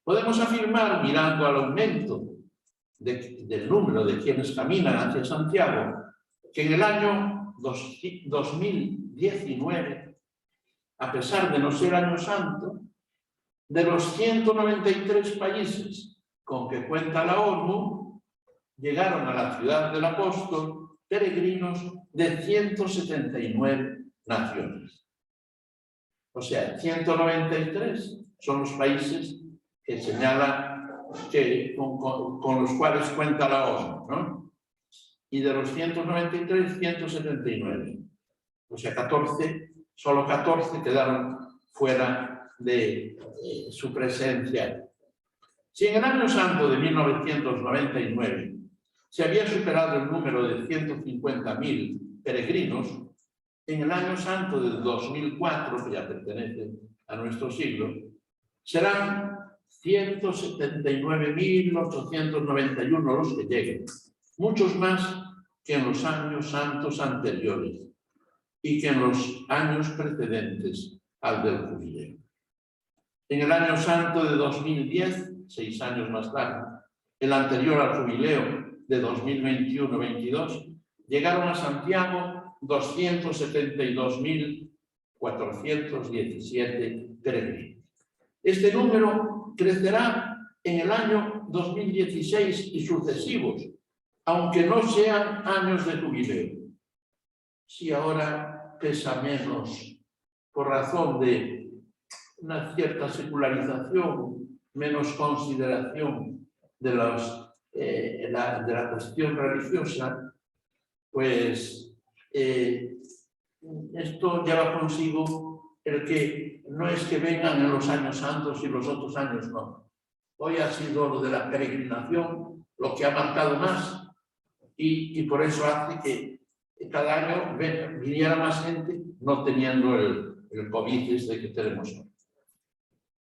Podemos afirmar, mirando al aumento del número de quienes caminan hacia Santiago, que en el año 2019, a pesar de no ser año santo, de los 193 países con que cuenta la ONU, llegaron a la ciudad del apóstol peregrinos de 179 naciones. O sea, 193 son los países que señala con los cuales cuenta la ONU, ¿no? Y de los 193, 179. O sea, solo 14 quedaron fuera de su presencia. Si en el año santo de 1999 se había superado el número de 150.000 peregrinos, en el año santo del 2004, que ya pertenece a nuestro siglo, serán 179.891 los que lleguen, muchos más que en los años santos anteriores y que en los años precedentes al del jubileo. En el año santo de 2010, 6 años más tarde, el anterior al jubileo de 2021-22, llegaron a Santiago 272.000 417 peregrinos. Este número crecerá en el año 2016 y sucesivos, aunque no sean años de jubileo. Si ahora pesa menos por razón de una cierta secularización, menos consideración de la cuestión religiosa, pues esto lleva consigo el que no es que vengan en los años santos y los otros años no. Hoy ha sido lo de la peregrinación lo que ha marcado más y por eso hace que cada año viniera más gente no teniendo el COVID este que tenemos hoy.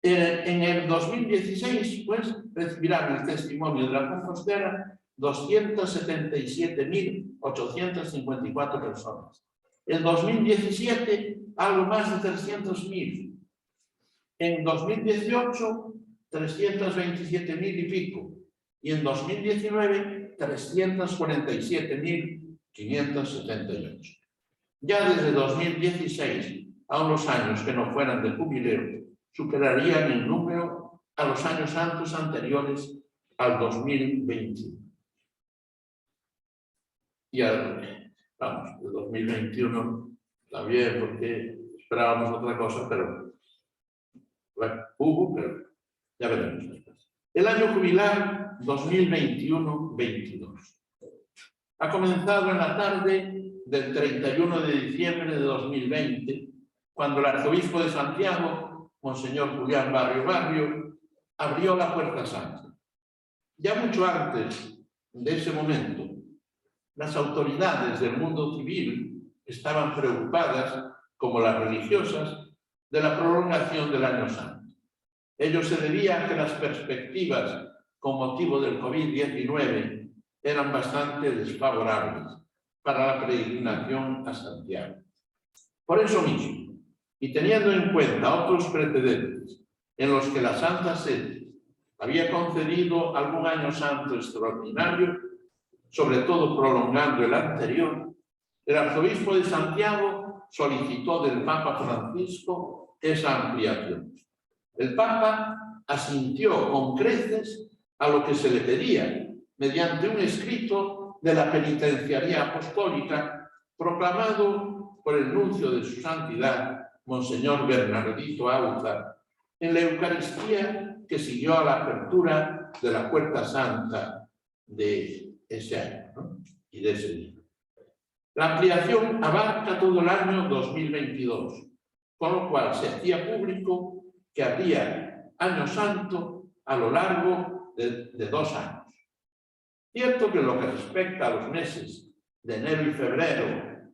En el 2016, pues, recibirán el testimonio de la Compostela 277.854 personas. En 2017, algo más de 300.000. En 2018, 327.000 y pico. Y en 2019, 347.578. Ya desde 2016 a unos años que no fueran de jubileo, superarían en número a los años santos anteriores al 2021. Y vamos, el 2021 también, porque esperábamos otra cosa, pero bueno, hubo, pero ya veremos después. El año jubilar 2021-22 ha comenzado en la tarde del 31 de diciembre de 2020, cuando el arzobispo de Santiago, Monseñor Julián Barrio, abrió la Puerta Santa. Ya mucho antes de ese momento, las autoridades del mundo civil estaban preocupadas, como las religiosas, de la prolongación del Año Santo. Ello se debía a que las perspectivas con motivo del COVID-19 eran bastante desfavorables para la peregrinación a Santiago. Por eso mismo, y teniendo en cuenta otros precedentes en los que la Santa Sede había concedido algún año santo extraordinario, sobre todo prolongando el anterior, el arzobispo de Santiago solicitó del Papa Francisco esa ampliación. El Papa asintió con creces a lo que se le pedía mediante un escrito de la Penitenciaría Apostólica proclamado por el nuncio de su santidad, Monseñor Bernardito Auza, en la Eucaristía que siguió a la apertura de la Puerta Santa de ese año, ¿no? Y de ese día. La ampliación abarca todo el año 2022, con lo cual se hacía público que habría año santo a lo largo de 2 años. Cierto que en lo que respecta a los meses de enero y febrero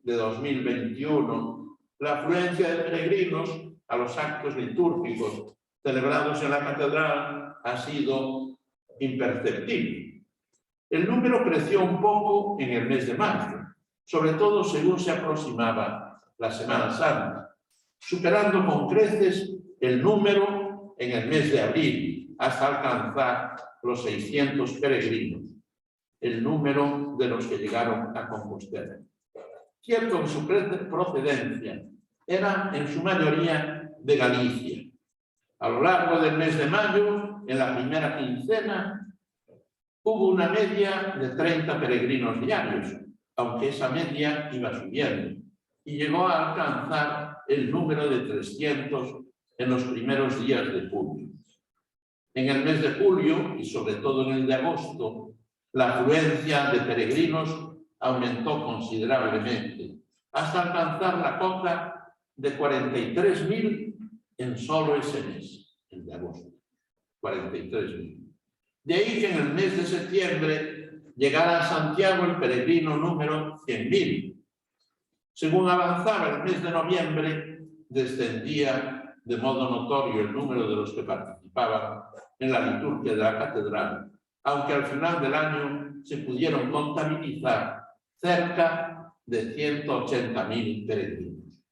de 2021, la afluencia de peregrinos a los actos litúrgicos celebrados en la catedral ha sido imperceptible. El número creció un poco en el mes de marzo, sobre todo según se aproximaba la Semana Santa, superando con creces el número en el mes de abril hasta alcanzar los 600 peregrinos, el número de los que llegaron a Compostela. Cierto que su procedencia era en su mayoría de Galicia. A lo largo del mes de mayo, en la primera quincena, hubo una media de 30 peregrinos diarios, aunque esa media iba subiendo, y llegó a alcanzar el número de 300 en los primeros días de julio. En el mes de julio, y sobre todo en el de agosto, la afluencia de peregrinos aumentó considerablemente, hasta alcanzar la cota de 43.000 en solo ese mes, el de agosto. 43.000. De ahí que en el mes de septiembre llegara a Santiago el peregrino número 100.000. Según avanzaba el mes de noviembre, descendía de modo notorio el número de los que participaban en la liturgia de la catedral, aunque al final del año se pudieron contabilizar cerca de 180.000 peregrinos,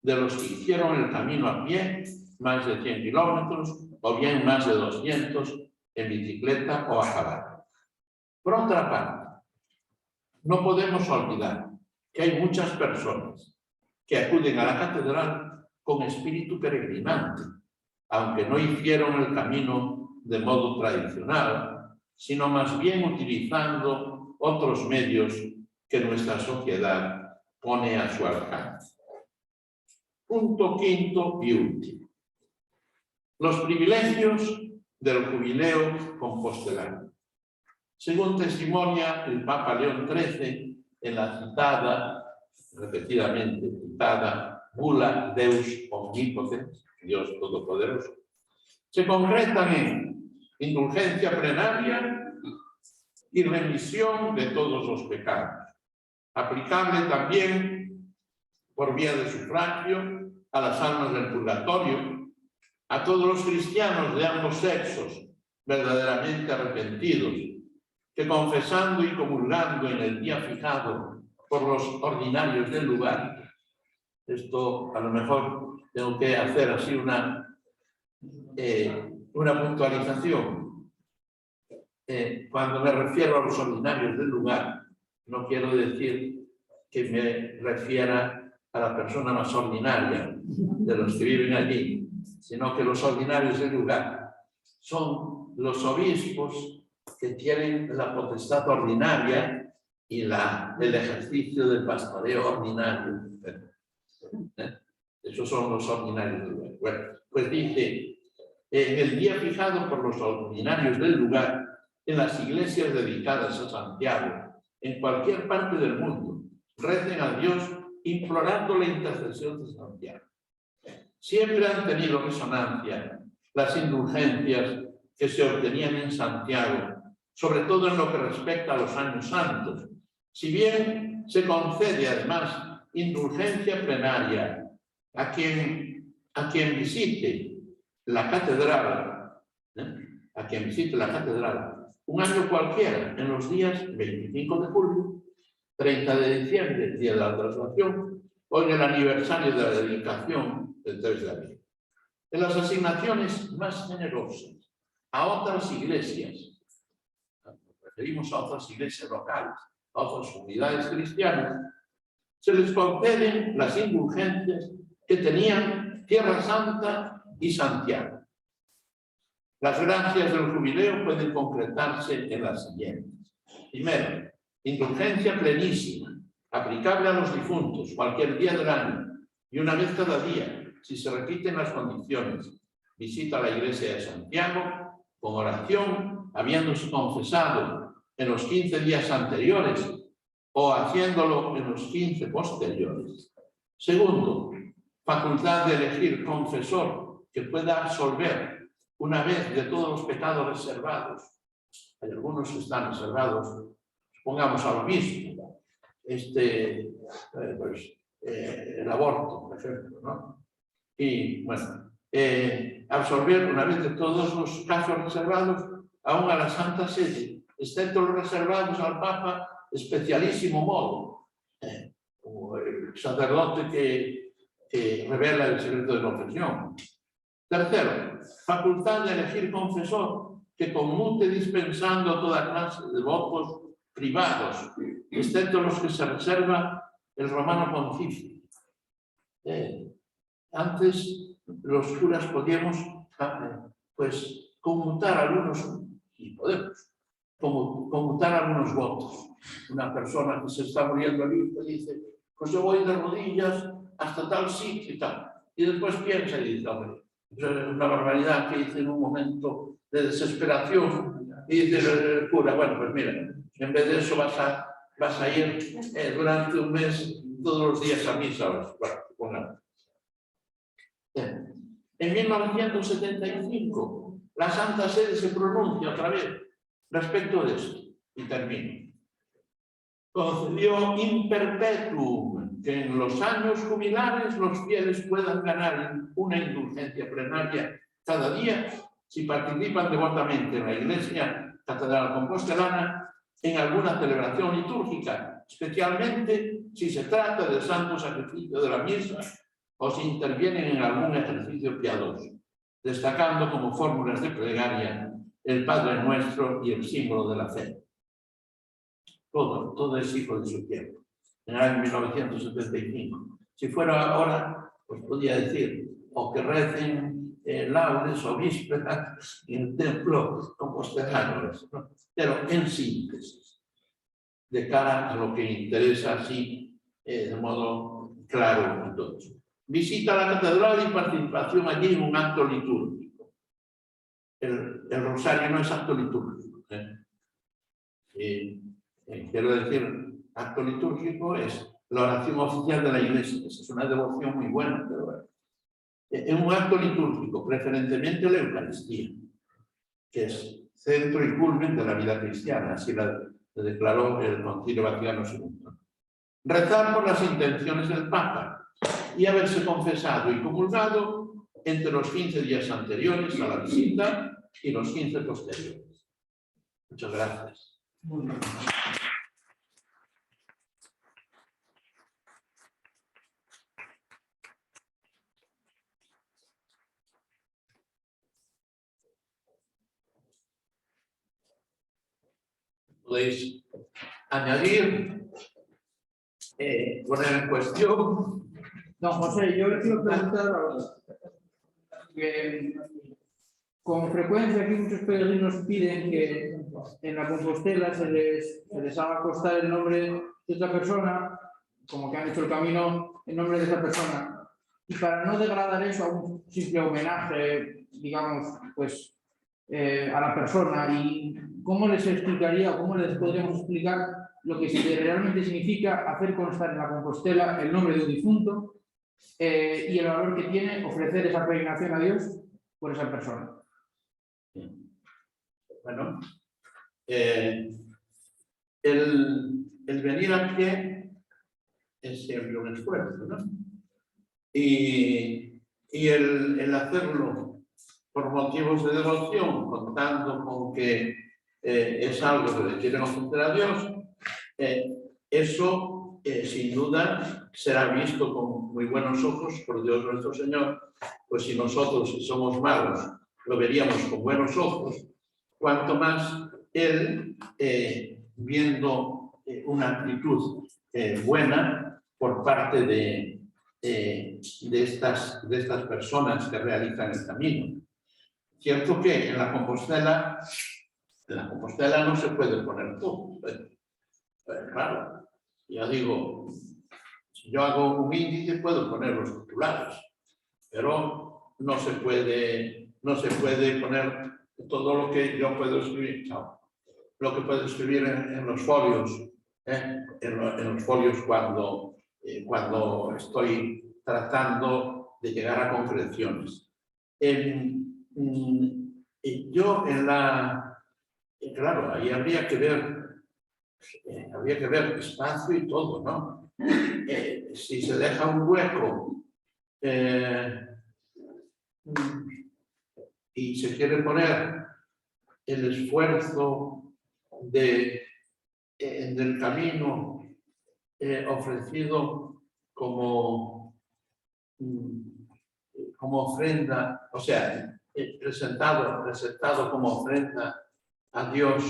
de los que hicieron el camino a pie, más de 100 kilómetros, o bien más de 200 en bicicleta o a caballo. Por otra parte, no podemos olvidar que hay muchas personas que acuden a la catedral con espíritu peregrinante, aunque no hicieron el camino de modo tradicional, sino más bien utilizando otros medios que nuestra sociedad pone a su alcance. Punto quinto y último. Los privilegios del jubileo compostelano. Según testimonia el Papa León XIII en la citada, repetidamente citada, Bula Deus Omnipotens, Dios Todopoderoso, se concretan en indulgencia plenaria y remisión de todos los pecados, aplicable también por vía de sufragio a las almas del purgatorio, a todos los cristianos de ambos sexos verdaderamente arrepentidos, que confesando y comulgando en el día fijado por los ordinarios del lugar, esto a lo mejor tengo que hacer así una puntualización. Cuando me refiero a los ordinarios del lugar, no quiero decir que me refiera a la persona más ordinaria de los que viven allí, sino que los ordinarios del lugar son los obispos que tienen la potestad ordinaria y el ejercicio del pastoreo ordinario. Esos son los ordinarios del lugar. Bueno, pues dice, en el día fijado por los ordinarios del lugar, en las iglesias dedicadas a Santiago, en cualquier parte del mundo, recen a Dios implorando la intercesión de Santiago. Siempre han tenido resonancia las indulgencias que se obtenían en Santiago, sobre todo en lo que respecta a los años santos. Si bien se concede además indulgencia plenaria a quien visite la catedral, un año cualquiera, en los días 25 de julio, 30 de diciembre, día de la traslación, o en el aniversario de la dedicación del 3 de abril. En las asignaciones más generosas a otras iglesias, nos referimos a otras iglesias locales, a otras comunidades cristianas, se les conceden las indulgencias que tenían Tierra Santa y Santiago. Las gracias del jubileo pueden concretarse en las siguientes. Primero, indulgencia plenísima, aplicable a los difuntos cualquier día del año y una vez cada día, si se repiten las condiciones. Visita a la iglesia de Santiago con oración, habiéndose confesado en los 15 días anteriores o haciéndolo en los 15 posteriores. Segundo, facultad de elegir confesor que pueda absolver una vez de todos los pecados reservados. Hay algunos que están reservados, pongamos a lo mismo, el aborto, por ejemplo, ¿no? Y bueno, absorber una vez de todos los casos reservados aún a la Santa Sede, excepto los reservados al Papa, especialísimo modo, como el sacerdote que revela el secreto de confesión. Tercero, facultad de elegir confesor que conmute dispensando toda clase de votos privados, excepto los que se reserva el romano pontificio. Antes los curas podíamos pues conmutar algunos, y podemos, conmutar algunos votos. Una persona que se está muriendo allí dice, pues yo voy de rodillas hasta tal sitio y tal. Y después piensa y dice, hombre, es una barbaridad que hice en un momento de desesperación. Y dice el cura, bueno, pues mira, en vez de eso vas a ir durante un mes todos los días a misa. Bueno, supongamos. En 1975, la Santa Sede se pronuncia otra vez respecto de esto, y termino. Concedió in perpetuum que en los años jubilares los fieles puedan ganar una indulgencia plenaria cada día si participan devotamente en la Iglesia Catedral Compostelana en alguna celebración litúrgica, especialmente si se trata del santo sacrificio de la misa o si intervienen en algún ejercicio piadoso, destacando como fórmulas de plegaria el Padre Nuestro y el símbolo de la fe. Todo es hijo de su tiempo. En el año 1975. Si fuera ahora, pues podría decir, o que recen laudes o vísperas en el templo compostelano, ¿no? Pero en síntesis, de cara a lo que interesa así de modo claro a todos. Visita a la catedral y participación allí en un acto litúrgico. El rosario no es acto litúrgico. Quiero decir, acto litúrgico es la oración oficial de la Iglesia. Es una devoción muy buena, pero en un acto litúrgico, preferentemente la Eucaristía, que es centro y culmen de la vida cristiana, así lo declaró el Concilio Vaticano II. Rezar por las intenciones del Papa y haberse confesado y comulgado entre los 15 días anteriores a la visita y los 15 posteriores. Muchas gracias. Muy bien. Podéis añadir, poner en cuestión. Don José, yo le quiero preguntar que con frecuencia aquí muchos peregrinos piden que en la Compostela se les haga constar el nombre de otra persona, como que han hecho el camino en nombre de esa persona. Y para no degradar eso a un simple homenaje, digamos, pues a la persona, y cómo les explicaría o cómo les podríamos explicar lo que realmente significa hacer constar en la Compostela el nombre de un difunto y el valor que tiene ofrecer esa peregrinación a Dios por esa persona. Bueno, el venir a pie es siempre un esfuerzo, ¿no? Y el hacerlo por motivos de devoción, contando con que es algo que le quieren ofrecer a Dios, eso sin duda será visto con muy buenos ojos por Dios nuestro Señor. Pues si nosotros, si somos malos, lo veríamos con buenos ojos, cuanto más Él, viendo una actitud buena por parte de estas personas que realizan el camino. Cierto que en la Compostela no se puede poner todo. Claro, ya digo, si yo hago un índice puedo poner los titulares, pero no se puede poner todo lo que yo puedo escribir, lo que puedo escribir en los folios, en los folios cuando estoy tratando de llegar a concreciones. Yo claro, ahí habría que ver espacio y todo, ¿no? Si se deja un hueco y se quiere poner el esfuerzo del camino ofrecido como ofrenda, o sea, presentado como ofrenda a Dios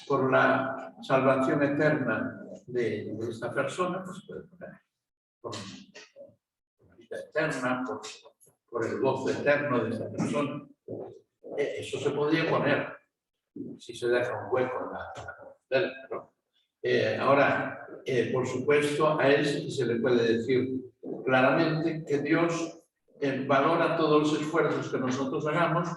por la salvación eterna de esta persona, pues puede poner por la vida eterna, por el gozo eterno de esta persona. Eso se podría poner si se deja un hueco en la Compostela, ¿no? Ahora, por supuesto, a él sí se le puede decir claramente que Dios valora todos los esfuerzos que nosotros hagamos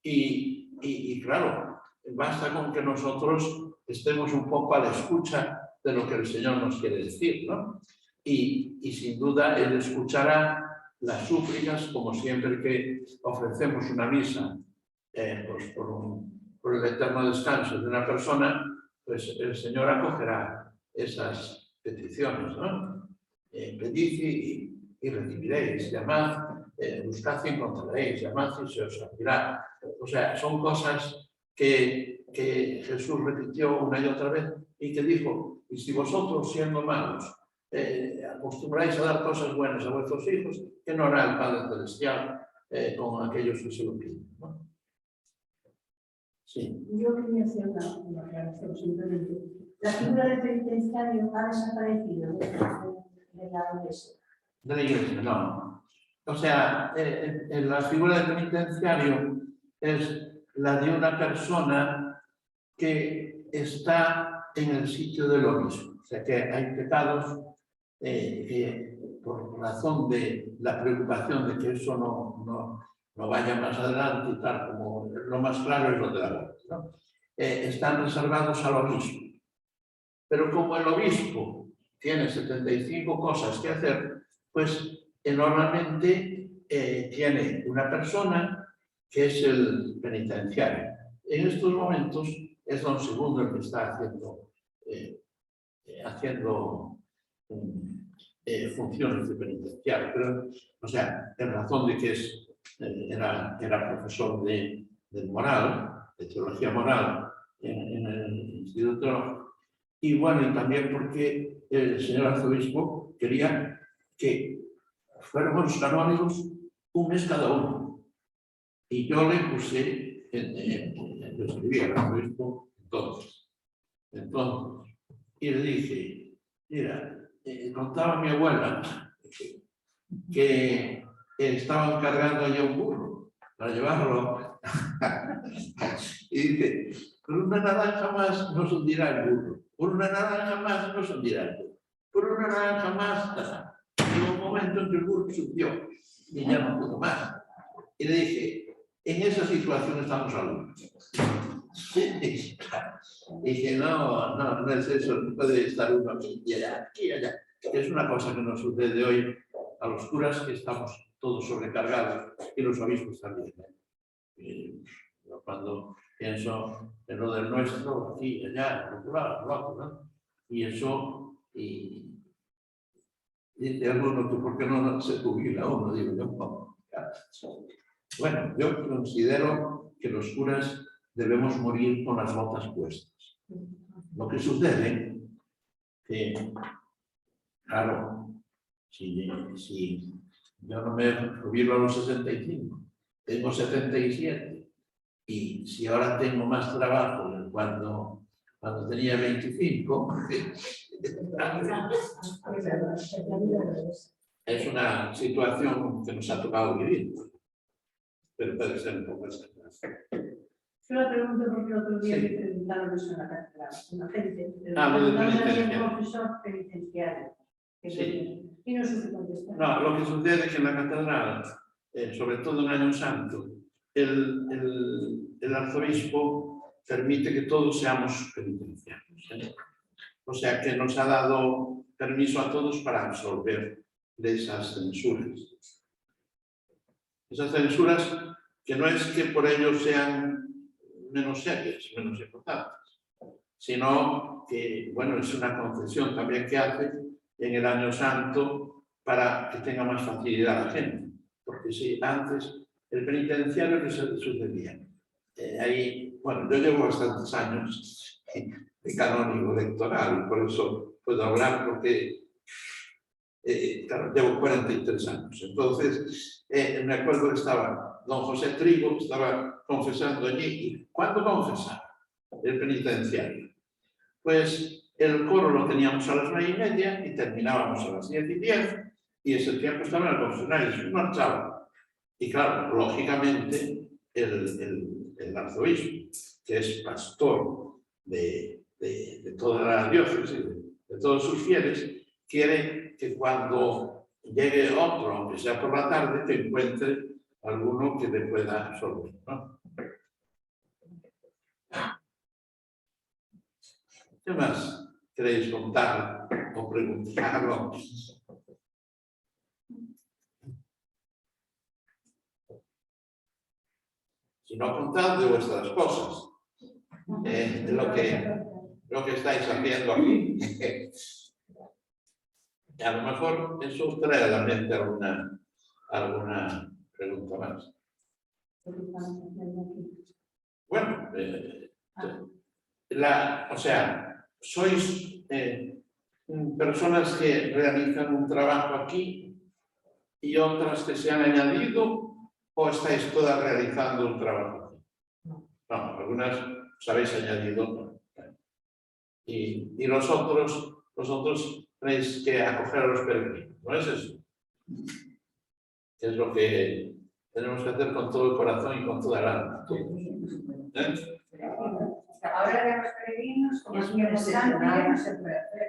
y claro, basta con que nosotros estemos un poco a la escucha de lo que el Señor nos quiere decir, ¿no? Y sin duda Él escuchará las súplicas, como siempre que ofrecemos una misa pues por el eterno descanso de una persona, pues el Señor acogerá esas peticiones, ¿no? Pedid y recibiréis, llamad, buscad y encontraréis, llamad y se os abrirá. O sea, son cosas que Jesús repitió una y otra vez y que dijo, y si vosotros siendo malos acostumbráis a dar cosas buenas a vuestros hijos, ¿qué no hará el Padre Celestial con aquellos que se lo piden, ¿no? Sí. Yo quería hacer una aclaración simplemente. La figura del penitenciario ha desaparecido de la iglesia. De la iglesia, no. o sea, la figura del penitenciario es la de una persona que está en el sitio del obispo. O sea, que hay pecados que por razón de la preocupación de que eso no vaya más adelante y tal, como lo más claro es lo de la muerte, ¿no? Están reservados al obispo. Pero como el obispo tiene 75 cosas que hacer, pues normalmente tiene una persona que es el penitenciario. En estos momentos es don Segundo el que está haciendo funciones de penitenciario. Pero, o sea, en razón de que era profesor de moral, de teología moral en el instituto. Y bueno, y también porque el señor arzobispo quería que fuéramos canónigos un mes cada uno. Y yo le puse, lo escribí al arzobispo entonces, y le dije, mira, contaba mi abuela que estaban cargando allá un burro para llevarlo. Y dice, por una naranja más nos hundirá el burro. Por una naranja más nos hundirá el burro. Por una naranja más. Llegó un momento en que el burro subió y ya no pudo más. Y le dije, en esa situación estamos algunos. Dije, no es eso, no puede estar uno aquí y allá, que es una cosa que nos sucede hoy a los curas, que estamos todos sobrecargados y los obispos también. Cuando pienso en lo del nuestro, aquí, allá, lo otro, ¿no? Y eso, y dice alguno que por qué no se jubila uno, digo yo, no. Bueno, yo considero que los curas debemos morir con las botas puestas. Lo que sucede que, claro, si yo no me jubilo a los 65, tengo 77, y si ahora tengo más trabajo que cuando tenía 25, es una situación que nos ha tocado vivir, pero puede ser un poco exagerado. Yo la pregunto porque el otro día Sí. me preguntaron eso en la catedral, una gente, Lo del no había penitenciario. profesor penitenciario. Sí. Y no supe contestar. No, lo que sucede es que en la catedral, sobre todo en Año Santo, el arzobispo permite que todos seamos penitenciarios. O sea que nos ha dado permiso a todos para absolver de esas censuras. Esas censuras que no es que por ello sean menos serias, menos importantes, sino que, bueno, es una concesión también que hace en el Año Santo para que tenga más facilidad la gente. Porque si antes el penitenciario que se sucedía, ahí, bueno, yo llevo bastantes años de canónigo electoral y por eso puedo hablar porque claro, llevo 43 años. Entonces, me acuerdo que estaba don José Trigo, estaba confesando allí. ¿Y cuándo confesaba? El penitenciario. Pues el coro lo teníamos a las 9:30 y terminábamos a las 10:10, y ese tiempo estaba en el confesionario y se marchaba. Y claro, lógicamente, el arzobispo, que es pastor de toda la diócesis, de todos sus fieles, quiere que cuando llegue otro, aunque sea por la tarde, te encuentre alguno que te pueda absolver, ¿no? ¿Qué más queréis contar o preguntar? Si no, contad de vuestras cosas, de lo que estáis haciendo aquí. Y a lo mejor eso os trae a la mente alguna pregunta más. Bueno, o sea, sois personas que realizan un trabajo aquí y otras que se han añadido, o estáis todas realizando un trabajo aquí. No, algunas os habéis añadido. Y los otros tenéis que acoger a los peregrinos, ¿no es eso? es lo que tenemos que hacer con todo el corazón y con toda el alma. Ahora de los peregrinos, como hacíamos antes, no se puede hacer.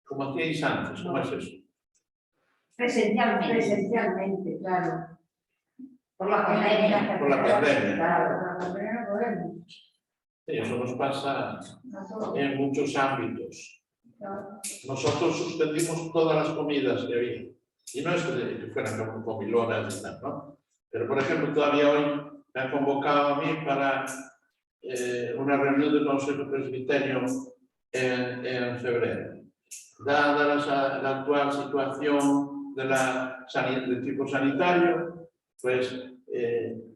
Como hacíais antes, ¿cómo es eso? Presencialmente, claro. Por la pandemia. Por la pandemia. Claro, por la pandemia no podemos. Sí, eso nos pasa en muchos ámbitos. Nosotros suspendimos todas las comidas que había. Y no es que fueran como comilonas y tal, ¿no? Pero, por ejemplo, todavía hoy me han convocado a mí para una reunión del Consejo Presbiterio en febrero. Dada la actual situación del tipo sanitario, pues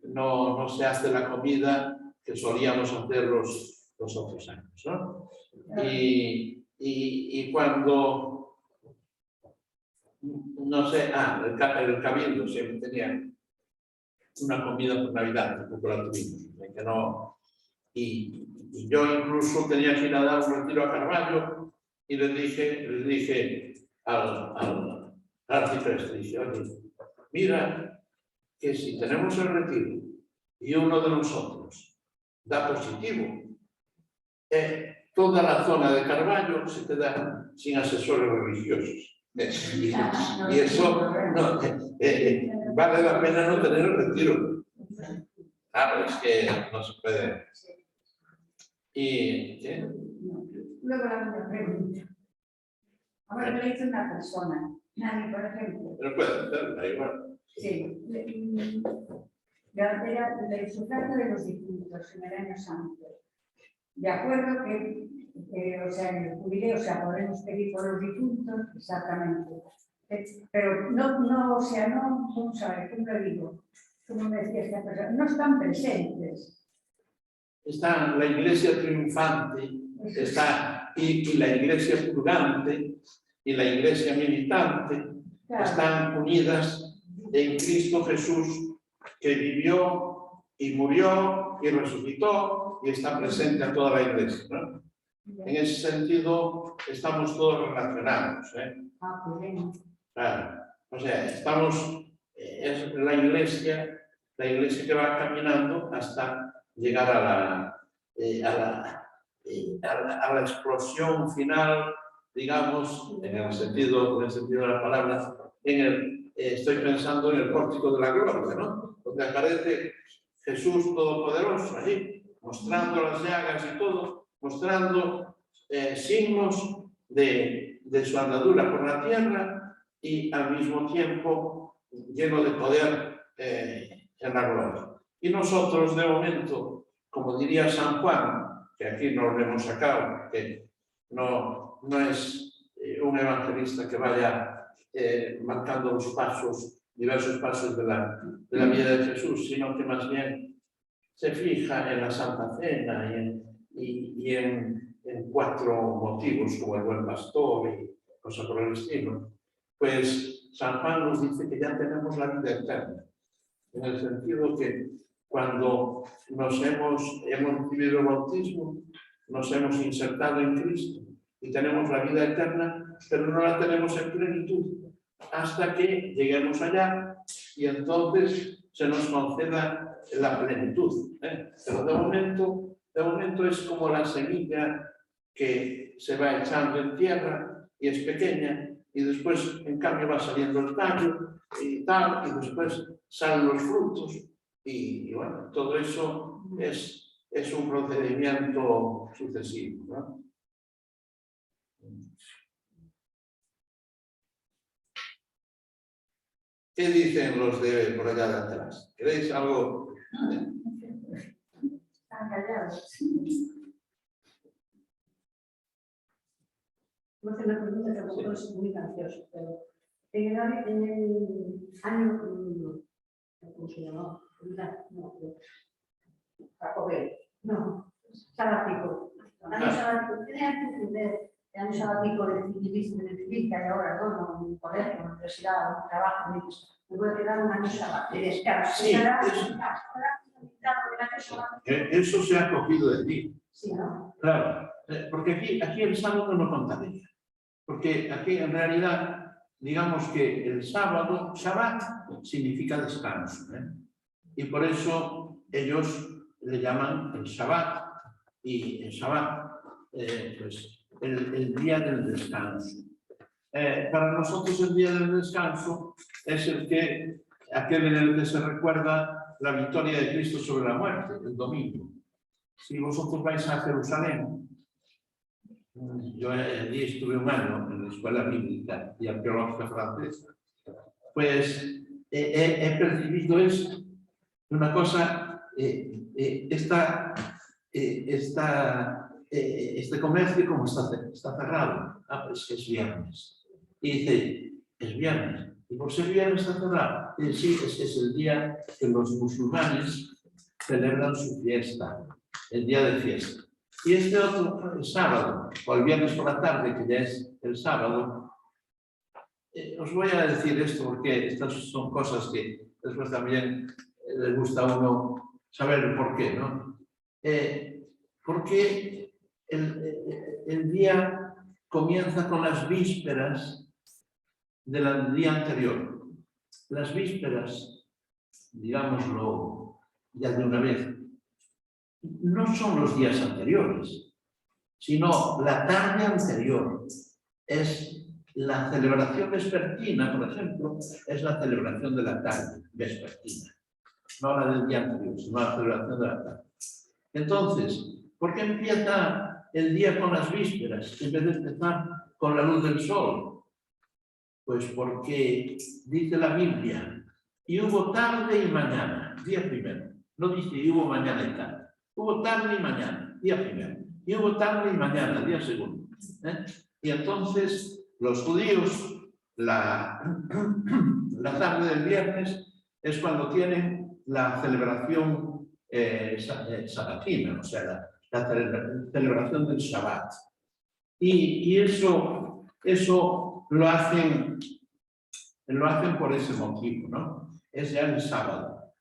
no se hace la comida que solíamos hacer los otros años, ¿no? Y cuando, no sé, el Cabildo siempre tenía una comida por Navidad, tampoco la tuvimos, que no, y yo incluso tenía que ir a dar un retiro a Carballo y le dije al arcipreste, dije, oye, mira que si tenemos el retiro y uno de nosotros da positivo, toda la zona de Carballo se queda sin asesores religiosos. Y eso no, vale la pena no tener el retiro. Claro, es que no se puede. Luego la otra pregunta. Ahora me dice una persona, Nani, por ejemplo. Pero puede hacerla igual. Sí. El sufragio de los difuntos en el año santo. De acuerdo que o sea, en el jubileo, o sea, podemos pedir por los difuntos, exactamente. Pero no, o sea, no, vamos a ver, ¿cómo lo digo? Como me decía esta persona, no están presentes. Está la iglesia triunfante, está y la iglesia purgante y la iglesia militante, Claro. están unidas en Cristo Jesús, que vivió y murió y resucitó y está presente a toda la iglesia, ¿no? En ese sentido, estamos todos relacionados, ¿eh? Pues bien. Claro. O sea, estamos, es la iglesia que va caminando hasta llegar a la explosión final, digamos, en el sentido de la palabra, estoy pensando en el pórtico de la gloria, ¿no? Donde aparece Jesús Todopoderoso allí, mostrando las llagas y todo, mostrando signos de su andadura por la tierra y al mismo tiempo lleno de poder en la gloria. Y nosotros, de momento, como diría San Juan, que aquí no lo hemos sacado, que no es un evangelista que vaya marcando los pasos, diversos pasos de la vida de Jesús, sino que más bien se fija en la Santa Cena y en 4 motivos, como el buen pastor y cosas por el estilo. Pues San Juan nos dice que ya tenemos la vida eterna, en el sentido que cuando hemos recibido el bautismo, nos hemos insertado en Cristo y tenemos la vida eterna, pero no la tenemos en plenitud hasta que lleguemos allá y entonces se nos conceda la plenitud. Pero de momento es como la semilla que se va echando en tierra y es pequeña y después en cambio va saliendo el tallo y tal, y después salen los frutos y bueno, todo eso es un procedimiento sucesivo, ¿no? ¿Qué dicen los de por allá de atrás? ¿Queréis algo? Están callados. Voy a hacer una pregunta que a lo mejor es muy graciosa, pero en el año, ¿cómo se llamó? No, sabático. Año sabático, tiene que entender el año sabático del civilismo, del civil que hay ahora, ¿no? En un colegio, en una universidad, un trabajo, me puede quedar un año sabático. Y Sí, eso se ha cogido de ti. Sí, ¿no? Claro, porque aquí el sábado no contaría. Porque aquí en realidad, digamos que el sábado, Shabbat, significa descanso, ¿eh? Y por eso ellos le llaman el Shabbat, y el Shabbat, pues el día del descanso. Para nosotros el día del descanso es aquel en el que se recuerda la victoria de Cristo sobre la muerte, el domingo. Si vosotros vais a Jerusalén, yo allí estuve un año en la escuela bíblica y arqueológica francesa, pues he percibido esto, una cosa, este comercio como está cerrado, pues es viernes, y dice, es viernes, y por ser viernes está cerrado, y sí, es el día que los musulmanes celebran su fiesta, el día de fiesta. Y este otro, el sábado, o el viernes por la tarde, que ya es el sábado, os voy a decir esto porque estas son cosas que después también les gusta a uno saber el por qué, ¿no? Porque el día comienza con las vísperas del día anterior. Las vísperas, digámoslo ya de una vez, no son los días anteriores, sino la tarde anterior. Es la celebración vespertina, por ejemplo, es la celebración de la tarde vespertina, no la del día anterior, sino la celebración de la tarde. Entonces, ¿por qué empieza el día con las vísperas en vez de empezar con la luz del sol? Pues porque dice la Biblia, y hubo tarde y mañana, día primero. No dice y hubo mañana y tarde. Hubo tarde y mañana, día primero. Y hubo tarde y mañana, día segundo. Y entonces los judíos, la tarde del viernes es cuando tienen la celebración sabatina, o sea, la celebración del Shabbat. Y eso lo hacen por ese motivo, ¿no? Es ya el sábado.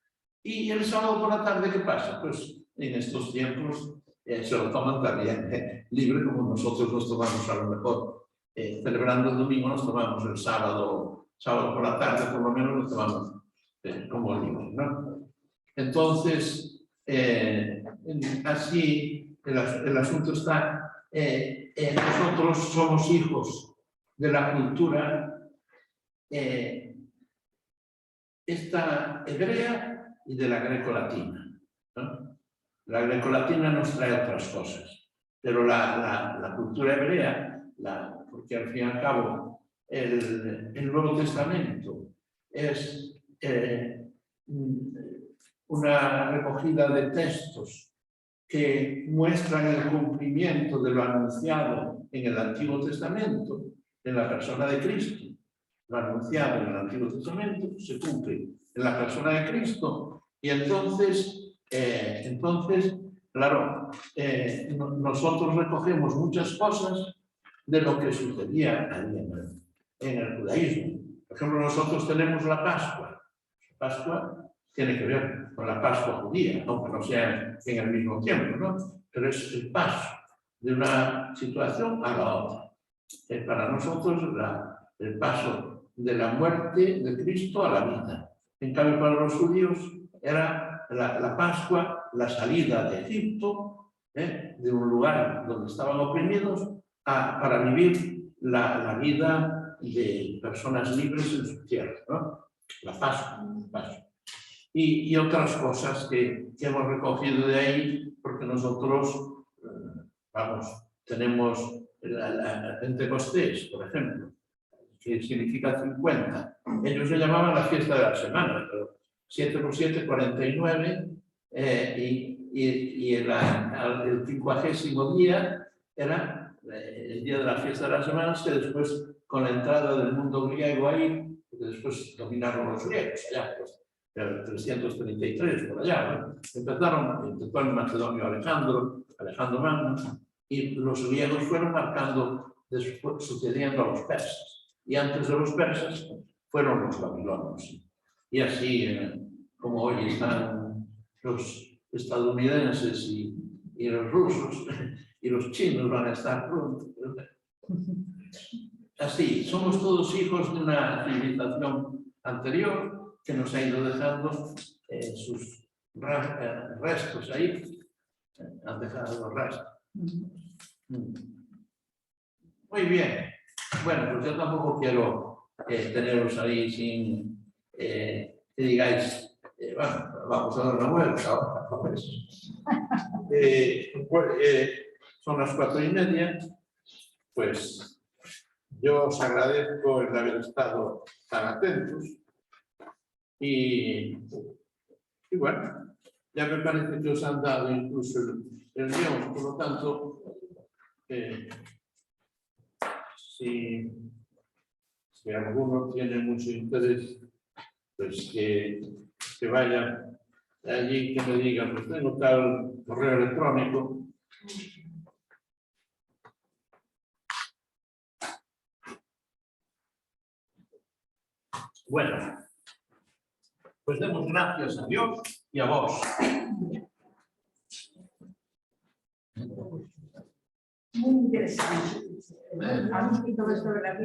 Y el sábado por la tarde, ¿qué pasa? Pues en estos tiempos se lo toman también libre, como nosotros nos tomamos a lo mejor. Celebrando el domingo nos tomamos el sábado por la tarde, por lo menos nos tomamos como libre, ¿no? Entonces, así el asunto está, nosotros somos hijos de la cultura esta hebrea y de la grecolatina, ¿no? La grecolatina nos trae otras cosas, pero la cultura hebrea, porque al fin y al cabo el Nuevo Testamento es una recogida de textos que muestran el cumplimiento de lo anunciado en el Antiguo Testamento, en la persona de Cristo. Lo anunciado en el Antiguo Testamento se cumple en la persona de Cristo, y entonces claro, nosotros recogemos muchas cosas de lo que sucedía ahí en el judaísmo. Por ejemplo, nosotros tenemos la Pascua. La Pascua tiene que ver con la Pascua judía, aunque no sea en el mismo tiempo, ¿no? Pero es el paso de una situación a la otra. Para nosotros el paso de la muerte de Cristo a la vida. En cambio, para los judíos era la Pascua, la salida de Egipto, de un lugar donde estaban oprimidos, para vivir la vida de personas libres en su tierra, ¿no? La Pascua. Y otras cosas que hemos recogido de ahí, porque nosotros, tenemos la Pentecostés, por ejemplo, que significa 50. Ellos se llamaban la fiesta de la semana, pero 7 por 7, 49, y el 50º día era el día de la fiesta de las semanas, que después, con la entrada del mundo griego ahí, que después dominaron los griegos, allá, pues, el 333, por allá, ¿no? Empezó en Macedonio Alejandro Magno, y los griegos fueron marcando, después sucediendo a los persas. Y antes de los persas fueron los babilonios. Y así, como hoy están los estadounidenses y los rusos, y los chinos van a estar pronto. Así, somos todos hijos de una civilización anterior, que nos ha ido dejando sus restos ahí. Han dejado los restos. Muy bien. Bueno, pues yo tampoco quiero teneros ahí sin que digáis, bueno, vamos a dar una vuelta ahora. Son las 4:30, pues yo os agradezco el haber estado tan atentos y bueno, ya me parece que os han dado incluso el guión, por lo tanto, si alguno tiene mucho interés, pues que vaya allí, que me diga, pues tengo tal correo electrónico. Bueno, pues demos gracias a Dios y a vos. Muy interesante. A mí todo esto de la